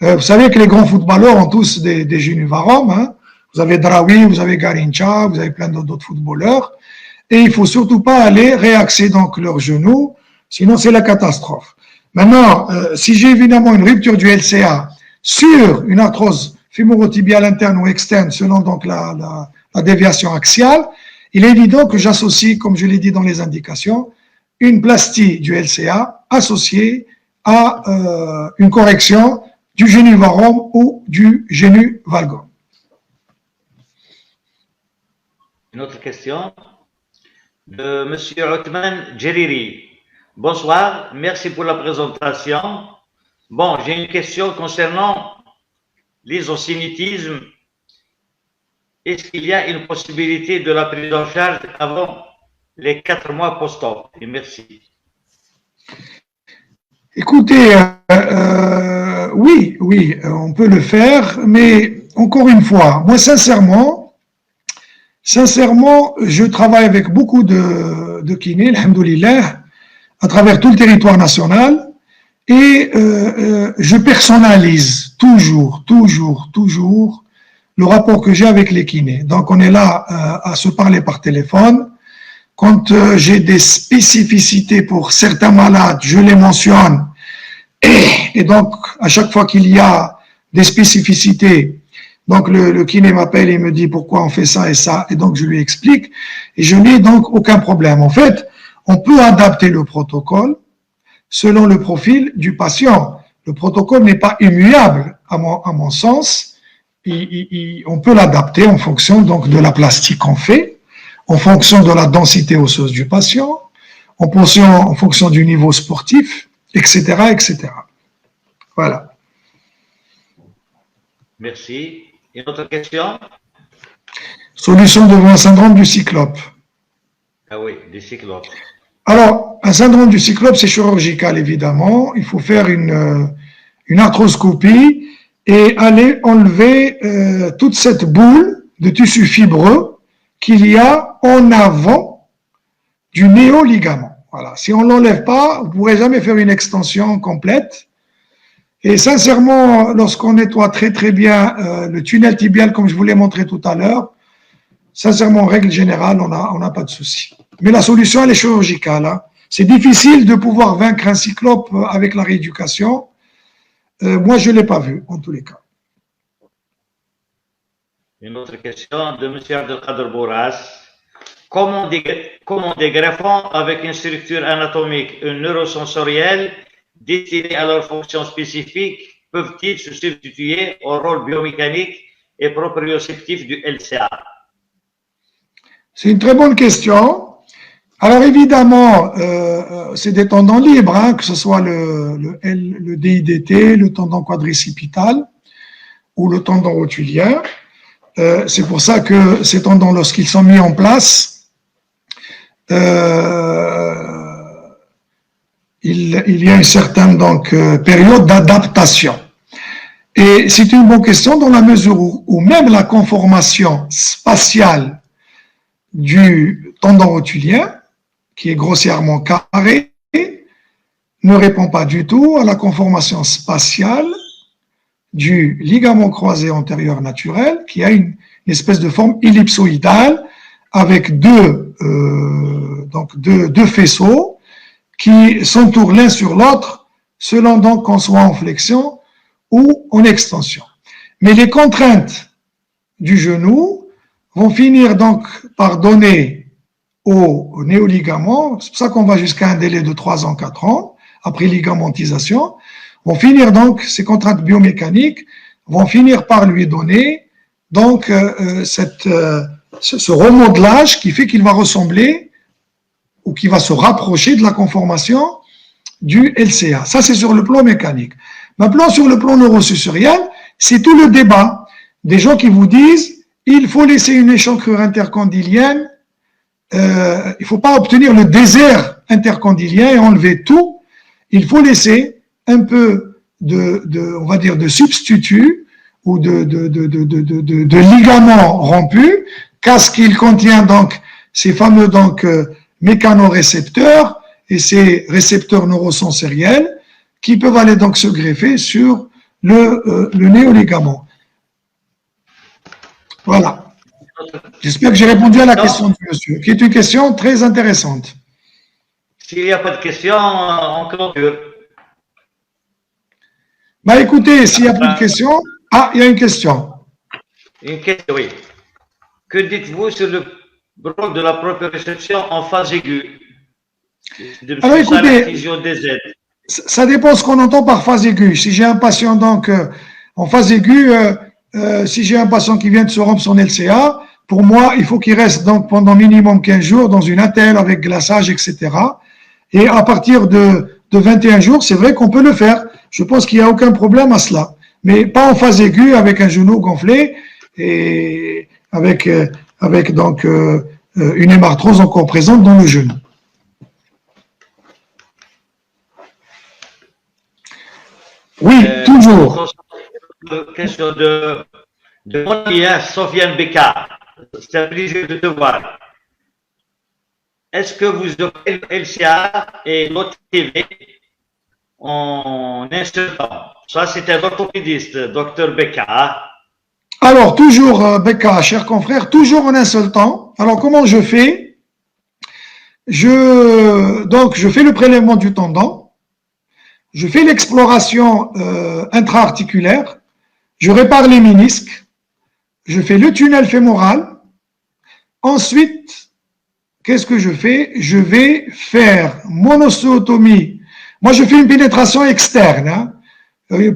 [SPEAKER 1] Vous savez que les grands footballeurs ont tous des génivaromes. Hein. Vous avez Draoui, vous avez Garincha, vous avez plein d'autres footballeurs. Et il ne faut surtout pas aller réaxer donc leurs genoux, sinon c'est la catastrophe. Maintenant, si j'ai évidemment une rupture du LCA sur une arthrose fémorotibiale interne ou externe, selon donc la déviation axiale, il est évident que j'associe, comme je l'ai dit dans les indications, une plastie du LCA associée à une correction du génivarome ou du génivalgum.
[SPEAKER 2] Une autre question de M. Othman Djeriri. Bonsoir, merci pour la présentation. Bon, j'ai une question concernant l'isocinétisme. Est-ce qu'il y a une possibilité de la prise en charge avant les 4 mois post-op? Et merci.
[SPEAKER 1] Écoutez, oui, on peut le faire, mais encore une fois, moi sincèrement, je travaille avec beaucoup de kinés, alhamdoulilah, à travers tout le territoire national, et je personnalise toujours le rapport que j'ai avec les kinés. Donc, on est là à se parler par téléphone. Quand j'ai des spécificités pour certains malades, je les mentionne. Et donc, à chaque fois qu'il y a des spécificités, donc le kiné m'appelle et me dit pourquoi on fait ça, et donc je lui explique, et je n'ai donc aucun problème. En fait, on peut adapter le protocole selon le profil du patient. Le protocole n'est pas immuable, à mon sens. On peut l'adapter en fonction donc de la plastique qu'on fait, en fonction de la densité osseuse du patient, en fonction du niveau sportif, etc., etc. Voilà.
[SPEAKER 2] Merci. Une autre question?
[SPEAKER 1] Solution devant un syndrome du cyclope.
[SPEAKER 2] Ah oui, des cyclopes.
[SPEAKER 1] Alors, un syndrome du cyclope, c'est chirurgical, évidemment. Il faut faire une arthroscopie et aller enlever toute cette boule de tissu fibreux qu'il y a en avant du néoligament. Voilà. Si on ne l'enlève pas, vous ne pourrez jamais faire une extension complète. Et sincèrement, lorsqu'on nettoie très très bien le tunnel tibial, comme je vous l'ai montré tout à l'heure, sincèrement, en règle générale, on n'a pas de souci. Mais la solution, elle est chirurgicale. Hein. C'est difficile de pouvoir vaincre un cyclope avec la rééducation. Moi, je ne l'ai pas vu, en tous les cas.
[SPEAKER 2] Une autre question de M. Abdelkader Bourras. Comment des greffons avec une structure anatomique et neurosensorielle destinés à leur fonction spécifique peuvent-ils se substituer au rôle biomécanique et proprioceptif du LCA?
[SPEAKER 1] C'est une très bonne question. Alors évidemment, c'est des tendons libres, hein, que ce soit le DIDT, le tendon quadricipital ou le tendon rotulien. C'est pour ça que ces tendons, lorsqu'ils sont mis en place, il y a une certaine donc, période d'adaptation. Et c'est une bonne question dans la mesure où même la conformation spatiale du tendon rotulien, qui est grossièrement carré, ne répond pas du tout à la conformation spatiale du ligament croisé antérieur naturel, qui a une espèce de forme ellipsoïdale avec deux faisceaux qui s'entourent l'un sur l'autre, selon donc qu'on soit en flexion ou en extension. Mais les contraintes du genou vont finir donc par donner au néoligament, c'est pour ça qu'on va jusqu'à un délai de 3 ans, 4 ans, après ligamentisation, vont finir donc, ces contraintes biomécaniques vont finir par lui donner donc ce remodelage qui fait qu'il va ressembler ou qui va se rapprocher de la conformation du LCA. Ça, c'est sur le plan mécanique. Maintenant, sur le plan neurosensoriel, c'est tout le débat des gens qui vous disent il faut laisser une échancrure intercondylienne, il ne faut pas obtenir le désert intercondylien et enlever tout, il faut laisser un peu on va dire, de substitut ou de ligaments rompus, car qu'il contient donc ces fameux donc, mécanorécepteurs et ces récepteurs neurosensoriels qui peuvent aller donc se greffer sur le néoligament. Voilà. J'espère que j'ai répondu à la question du monsieur, qui est une question très intéressante.
[SPEAKER 2] S'il n'y a pas de questions, on clôture.
[SPEAKER 1] Bah écoutez, s'il n'y a plus de questions... Ah, il y a une question.
[SPEAKER 2] Une question, oui. Que dites-vous sur le rôle de la proprioception en phase aiguë?
[SPEAKER 1] Alors écoutez, ça dépend ce qu'on entend par phase aiguë. Si j'ai un patient donc en phase aiguë, si j'ai un patient qui vient de se rompre son LCA, pour moi, il faut qu'il reste donc pendant minimum 15 jours dans une attelle avec glaçage, etc. Et à partir de 21 jours, c'est vrai qu'on peut le faire. Je pense qu'il n'y a aucun problème à cela. Mais pas en phase aiguë avec un genou gonflé et avec donc une hémarthrose encore présente dans le genou. Oui, toujours.
[SPEAKER 2] Question de mon lien, Sofiane Beka. C'est un plaisir de te voir. Est-ce que vous opérez le LCA et l'OTV en un seul temps? Ça, c'est un orthopédiste, docteur Beka.
[SPEAKER 1] Alors, toujours, Becca, cher confrère, toujours en un seul temps. Alors, comment je fais? Donc, je fais le prélèvement du tendon, je fais l'exploration intra-articulaire, je répare les ménisques, je fais le tunnel fémoral. Ensuite, qu'est-ce que je fais? Je vais faire mon ostéotomie. Moi, je fais une pénétration externe, hein.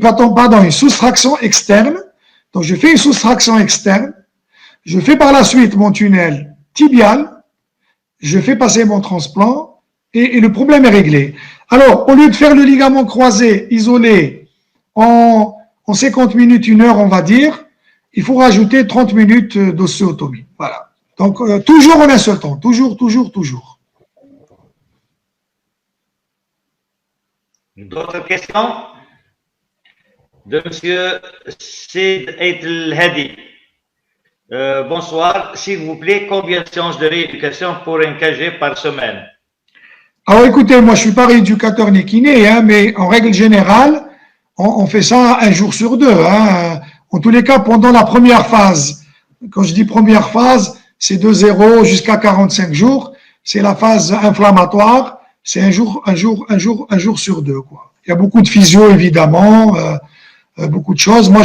[SPEAKER 1] Pardon, une soustraction externe. Donc, je fais une soustraction externe. Je fais par la suite mon tunnel tibial. Je fais passer mon transplant et le problème est réglé. Alors, au lieu de faire le ligament croisé isolé en 50 minutes, 1 heure, on va dire, il faut rajouter 30 minutes d'ostéotomie. Voilà. Donc, toujours en un seul temps. Toujours.
[SPEAKER 2] D'autres questions de M. Sid El Hadi. Bonsoir, s'il vous plaît, combien de séances de rééducation pour un KG par semaine?
[SPEAKER 1] Alors écoutez, moi je suis pas rééducateur ni kiné, hein, mais en règle générale, on fait ça 1 jour sur 2. Hein. En tous les cas, pendant la première phase, quand je dis première phase, c'est de 0 jusqu'à 45 jours. C'est la phase inflammatoire. C'est un jour sur 2, quoi. Il y a beaucoup de physio, évidemment, beaucoup de choses. Moi,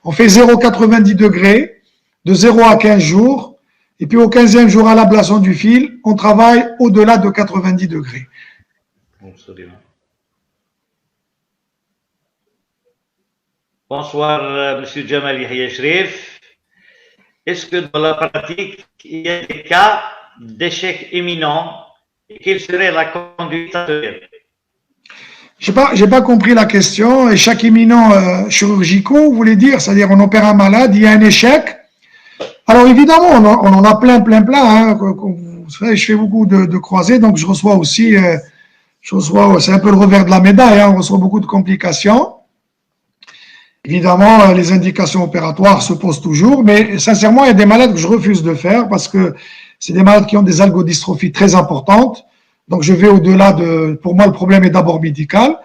[SPEAKER 1] on fait 0,90 degrés, de 0 à 15 jours. Et puis, au 15e jour, à l'ablation du fil, on travaille au-delà de 90 degrés.
[SPEAKER 2] Bonsoir, M. Jamal Yahya Shrif. Est-ce que dans la pratique, il y a des cas d'échec imminent et quelle serait la conduite à tenir?
[SPEAKER 1] J'ai pas compris la question. Échec imminent chirurgicaux, vous voulez dire? C'est-à-dire, on opère un malade, il y a un échec. Alors, évidemment, on en a plein. Hein. Vous savez, je fais beaucoup de croisés, donc je reçois aussi, c'est un peu le revers de la médaille, hein, on reçoit beaucoup de complications. Évidemment, les indications opératoires se posent toujours, mais sincèrement, il y a des malades que je refuse de faire parce que c'est des malades qui ont des algodystrophies très importantes. Donc, je vais au-delà pour moi, le problème est d'abord médical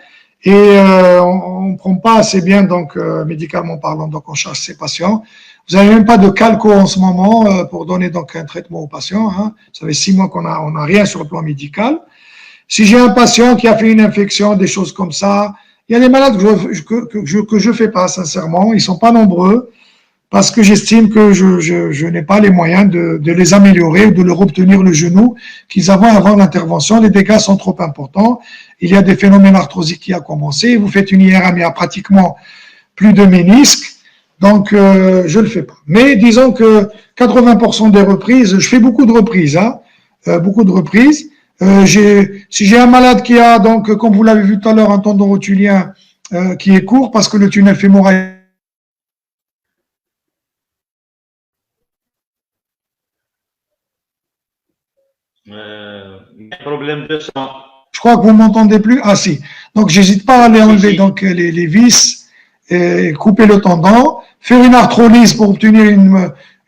[SPEAKER 1] et on ne prend pas assez bien, donc, médicalement parlant, donc on charge ces patients. Vous n'avez même pas de calco en ce moment pour donner donc un traitement aux patients. Hein. Ça fait 6 mois qu'on n'a rien sur le plan médical. Si j'ai un patient qui a fait une infection, des choses comme ça, il y a des malades que je fais pas, sincèrement. Ils sont pas nombreux parce que j'estime que je n'ai pas les moyens de les améliorer ou de leur obtenir le genou qu'ils avaient avant l'intervention. Les dégâts sont trop importants. Il y a des phénomènes arthrosiques qui ont commencé. Vous faites une IRM, il y a pratiquement plus de ménisques. Donc, je le fais pas. Mais disons que 80% des reprises, je fais beaucoup de reprises, hein, beaucoup de reprises. Si j'ai un malade qui a, donc, comme vous l'avez vu tout à l'heure, un tendon rotulien qui est court parce que le tunnel fémoral.
[SPEAKER 2] Problème de sang.
[SPEAKER 1] Je crois que vous m'entendez plus. Ah si. Donc, j'hésite pas à aller enlever donc les vis, et couper le tendon, faire une arthrolyse pour obtenir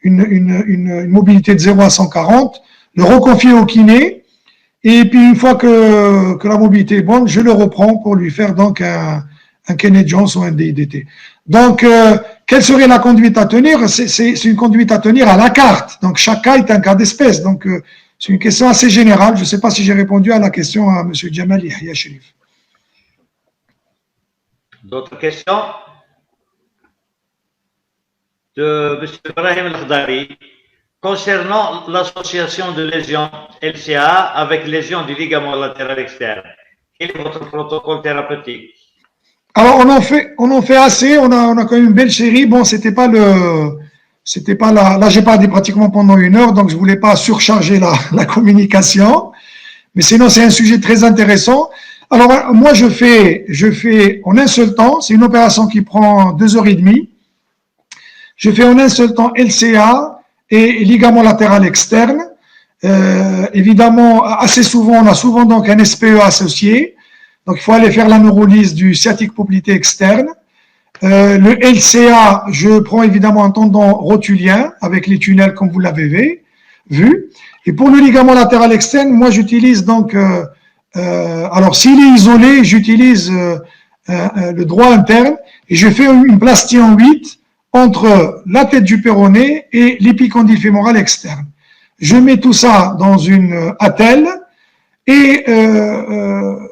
[SPEAKER 1] une mobilité de 0 à 140, le reconfier au kiné. Et puis, une fois que la mobilité est bonne, je le reprends pour lui faire donc un Kenneth Jones ou un DIDT. Donc, quelle serait la conduite à tenir? C'est une conduite à tenir à la carte. Donc, chaque cas est un cas d'espèce. Donc, c'est une question assez générale. Je ne sais pas si j'ai répondu à la question à M. Jamal Yahya Shrif.
[SPEAKER 2] D'autres questions? De M. Ibrahim El-Khdari. Concernant l'association de lésions LCA avec lésions du ligament latéral externe, quel est votre protocole thérapeutique?
[SPEAKER 1] Alors, on en fait assez. On a quand même une belle série. Bon, c'était pas là, j'ai parlé pratiquement pendant 1 heure, donc je voulais pas surcharger la communication. Mais sinon, c'est un sujet très intéressant. Alors, moi, je fais en un seul temps. C'est une opération qui prend 2h30. Je fais en un seul temps LCA et ligament latéral externe. Évidemment, assez souvent, on a souvent donc un SPE associé. Donc, il faut aller faire la neurolyse du sciatique poplité externe. Le LCA, je prends évidemment un tendon rotulien avec les tunnels comme vous l'avez vu. Et pour le ligament latéral externe, moi, j'utilise donc, alors s'il est isolé, j'utilise le droit interne et je fais une plastie en 8 entre la tête du péroné et l'épicondyle fémoral externe. Je mets tout ça dans une attelle et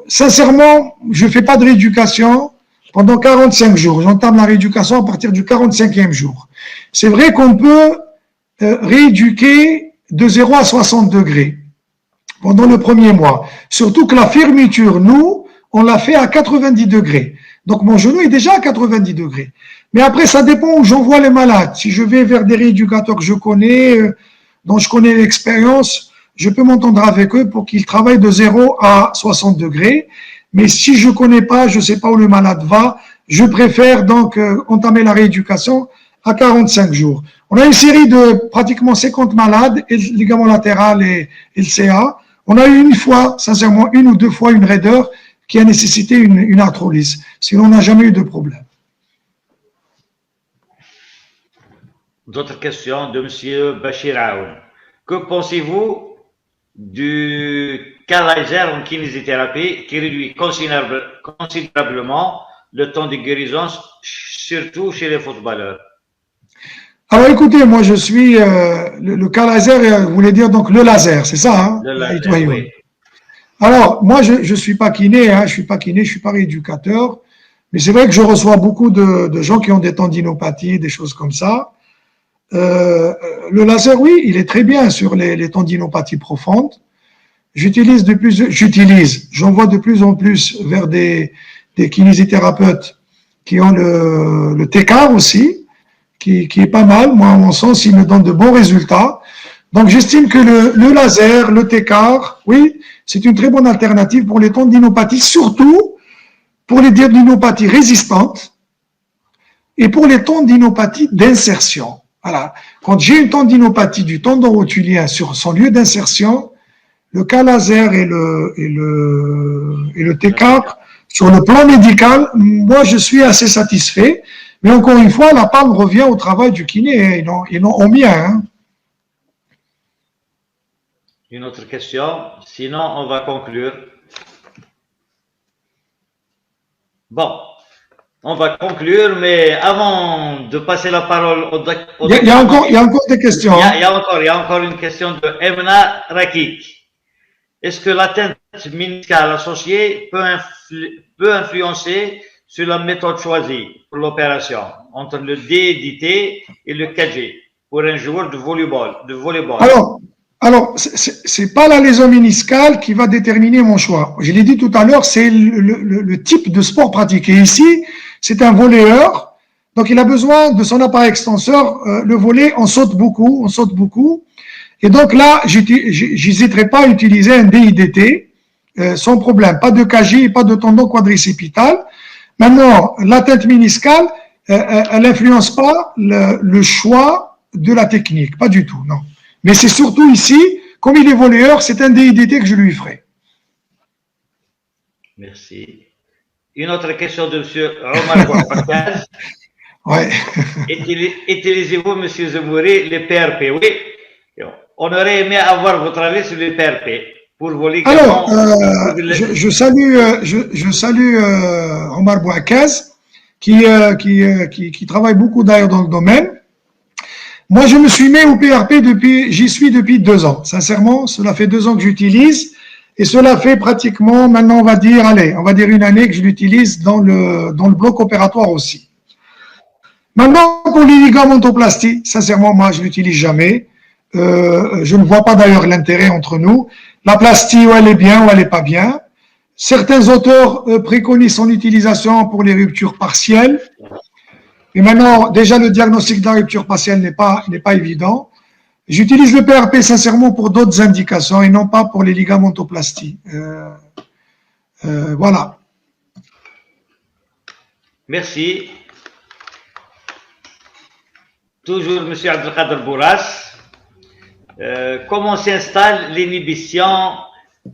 [SPEAKER 1] sincèrement, je ne fais pas de rééducation pendant 45 jours. J'entame la rééducation à partir du 45e jour. C'est vrai qu'on peut rééduquer de 0 à 60 degrés pendant le premier mois. Surtout que la fermeture, nous, on l'a fait à 90 degrés. Donc mon genou est déjà à 90 degrés. Mais après, ça dépend où j'envoie les malades. Si je vais vers des rééducateurs que je connais, dont je connais l'expérience, je peux m'entendre avec eux pour qu'ils travaillent de 0 à 60 degrés. Mais si je connais pas, je sais pas où le malade va, je préfère donc entamer la rééducation à 45 jours. On a une série de pratiquement 50 malades, et le ligament latéral et le CA. On a eu une fois, sincèrement, une ou deux fois une raideur qui a nécessité une arthrolyse. Sinon, on n'a jamais eu de problème.
[SPEAKER 2] D'autres questions de M. Bachir Aoun. Que pensez-vous du cas laser en kinésithérapie qui réduit considérablement le temps de guérison, surtout chez les footballeurs?
[SPEAKER 1] Alors écoutez, moi je suis le cas laser, vous voulez dire donc le laser, c'est ça, hein?
[SPEAKER 2] Le laser, oui.
[SPEAKER 1] Alors moi je suis pas kiné, hein, je suis pas rééducateur, mais c'est vrai que je reçois beaucoup de gens qui ont des tendinopathies, des choses comme ça. Le laser, oui, il est très bien sur les tendinopathies profondes. J'envoie de plus en plus vers des kinésithérapeutes qui ont le TECAR aussi, qui est pas mal. Moi, à mon sens, il me donne de bons résultats. Donc, j'estime que le laser, le TECAR, oui, c'est une très bonne alternative pour les tendinopathies, surtout pour les tendinopathies résistantes et pour les tendinopathies d'insertion. Voilà. Quand j'ai une tendinopathie du tendon rotulien sur son lieu d'insertion, le cas laser et le TECAR, sur le plan médical, moi, je suis assez satisfait. Mais encore une fois, la palme revient au travail du kiné et non au mien. Hein.
[SPEAKER 2] Une autre question, sinon on va conclure. Bon, on va conclure, mais avant de passer la parole au
[SPEAKER 1] il y a encore des questions.
[SPEAKER 2] Il y a encore une question de Emna Rakik. Est-ce que l'atteinte méniscale associée peut influencer sur la méthode choisie pour l'opération entre le DDT et le KG pour un joueur de volleyball?
[SPEAKER 1] Alors, c'est pas la lésion méniscale qui va déterminer mon choix. Je l'ai dit tout à l'heure, c'est le type de sport pratiqué. Ici, c'est un volleyeur, donc il a besoin de son appareil extenseur. Le volley, on saute beaucoup. Et donc là, j'hésiterai pas à utiliser un DIDT sans problème. Pas de KG, pas de tendon quadricipital. Maintenant, l'atteinte méniscale, elle n'influence pas le choix de la technique, pas du tout, non. Mais c'est surtout ici, comme il est volleyeur, c'est un DIDT que je lui ferai.
[SPEAKER 2] Merci. Une autre question de M. Omar Bouakaz.
[SPEAKER 1] Ouais.
[SPEAKER 2] Utilisez-vous, M. Zemouri, les PRP? Oui. On aurait aimé avoir votre avis sur les PRP. Pour vos ligaments.
[SPEAKER 1] Alors, je salue Omar Bouakaz, qui travaille beaucoup d'ailleurs dans le domaine. Moi, je me suis mis au PRP j'y suis depuis 2 ans. Sincèrement, cela fait 2 ans que j'utilise, et cela fait pratiquement, maintenant, on va dire 1 année que je l'utilise dans le bloc opératoire aussi. Maintenant, pour les ligamentoplasties, sincèrement, moi, je l'utilise jamais. Je ne vois pas d'ailleurs l'intérêt entre nous. La plastie, où elle est bien, où elle n'est pas bien. Certains auteurs préconisent son utilisation pour les ruptures partielles. Et maintenant, déjà, le diagnostic de la rupture partielle n'est pas évident. J'utilise le PRP sincèrement pour d'autres indications et non pas pour les ligamentoplasties. Voilà.
[SPEAKER 2] Merci. Toujours M. Abdelkader Bourras. Comment s'installe l'inhibition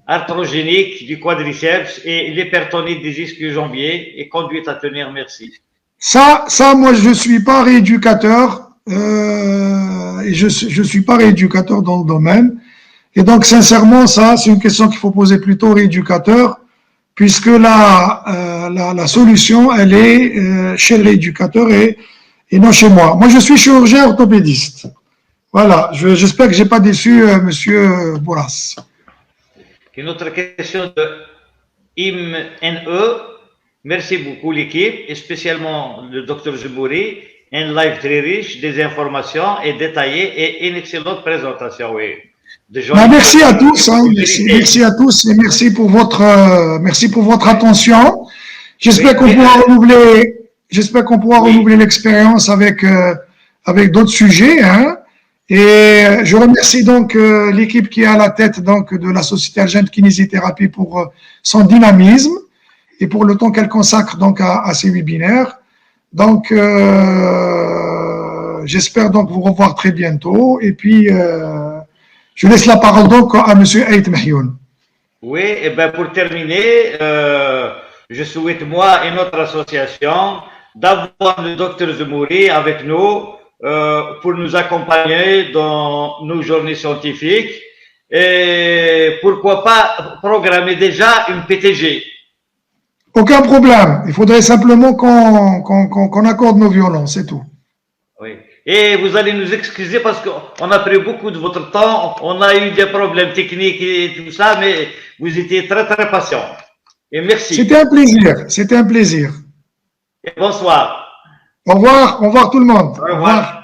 [SPEAKER 2] arthrogénique du quadriceps et l'hypertonie des ischio-jambiers et conduite à tenir? Merci.
[SPEAKER 1] Ça, moi, je suis pas rééducateur et je suis pas rééducateur dans le domaine. Et donc, sincèrement, ça, c'est une question qu'il faut poser plutôt au rééducateur, puisque la solution, elle est chez le rééducateur et et non chez moi. Moi, je suis chirurgien orthopédiste. Voilà, j'espère que je n'ai pas déçu Monsieur Bourras.
[SPEAKER 2] Une autre question de IMNE. Merci beaucoup l'équipe, et spécialement le Dr Jumouri. Un live très riche, des informations et détaillées et une excellente présentation. Oui.
[SPEAKER 1] Merci à tous, hein, merci à tous et merci pour votre attention. J'espère qu'on pourra renouveler l'expérience avec d'autres sujets. Hein. Et je remercie donc l'équipe qui est à la tête donc de la Société algérienne de kinésithérapie pour son dynamisme et pour le temps qu'elle consacre donc à ces webinaires. Donc j'espère donc vous revoir très bientôt et puis je laisse la parole donc à Monsieur Aït Mahyoun.
[SPEAKER 2] Oui, et ben pour terminer, je souhaite moi et notre association d'avoir le Dr Jumouri avec nous pour nous accompagner dans nos journées scientifiques et pourquoi pas programmer déjà une PTG.
[SPEAKER 1] Aucun problème. Il faudrait simplement qu'on accorde nos violons, c'est tout.
[SPEAKER 2] Oui. Et vous allez nous excuser parce qu'on a pris beaucoup de votre temps, on a eu des problèmes techniques et tout ça, mais vous étiez très très patient. Et merci.
[SPEAKER 1] C'était un plaisir, c'était un plaisir.
[SPEAKER 2] Et bonsoir.
[SPEAKER 1] Au revoir tout le monde.
[SPEAKER 2] Au revoir.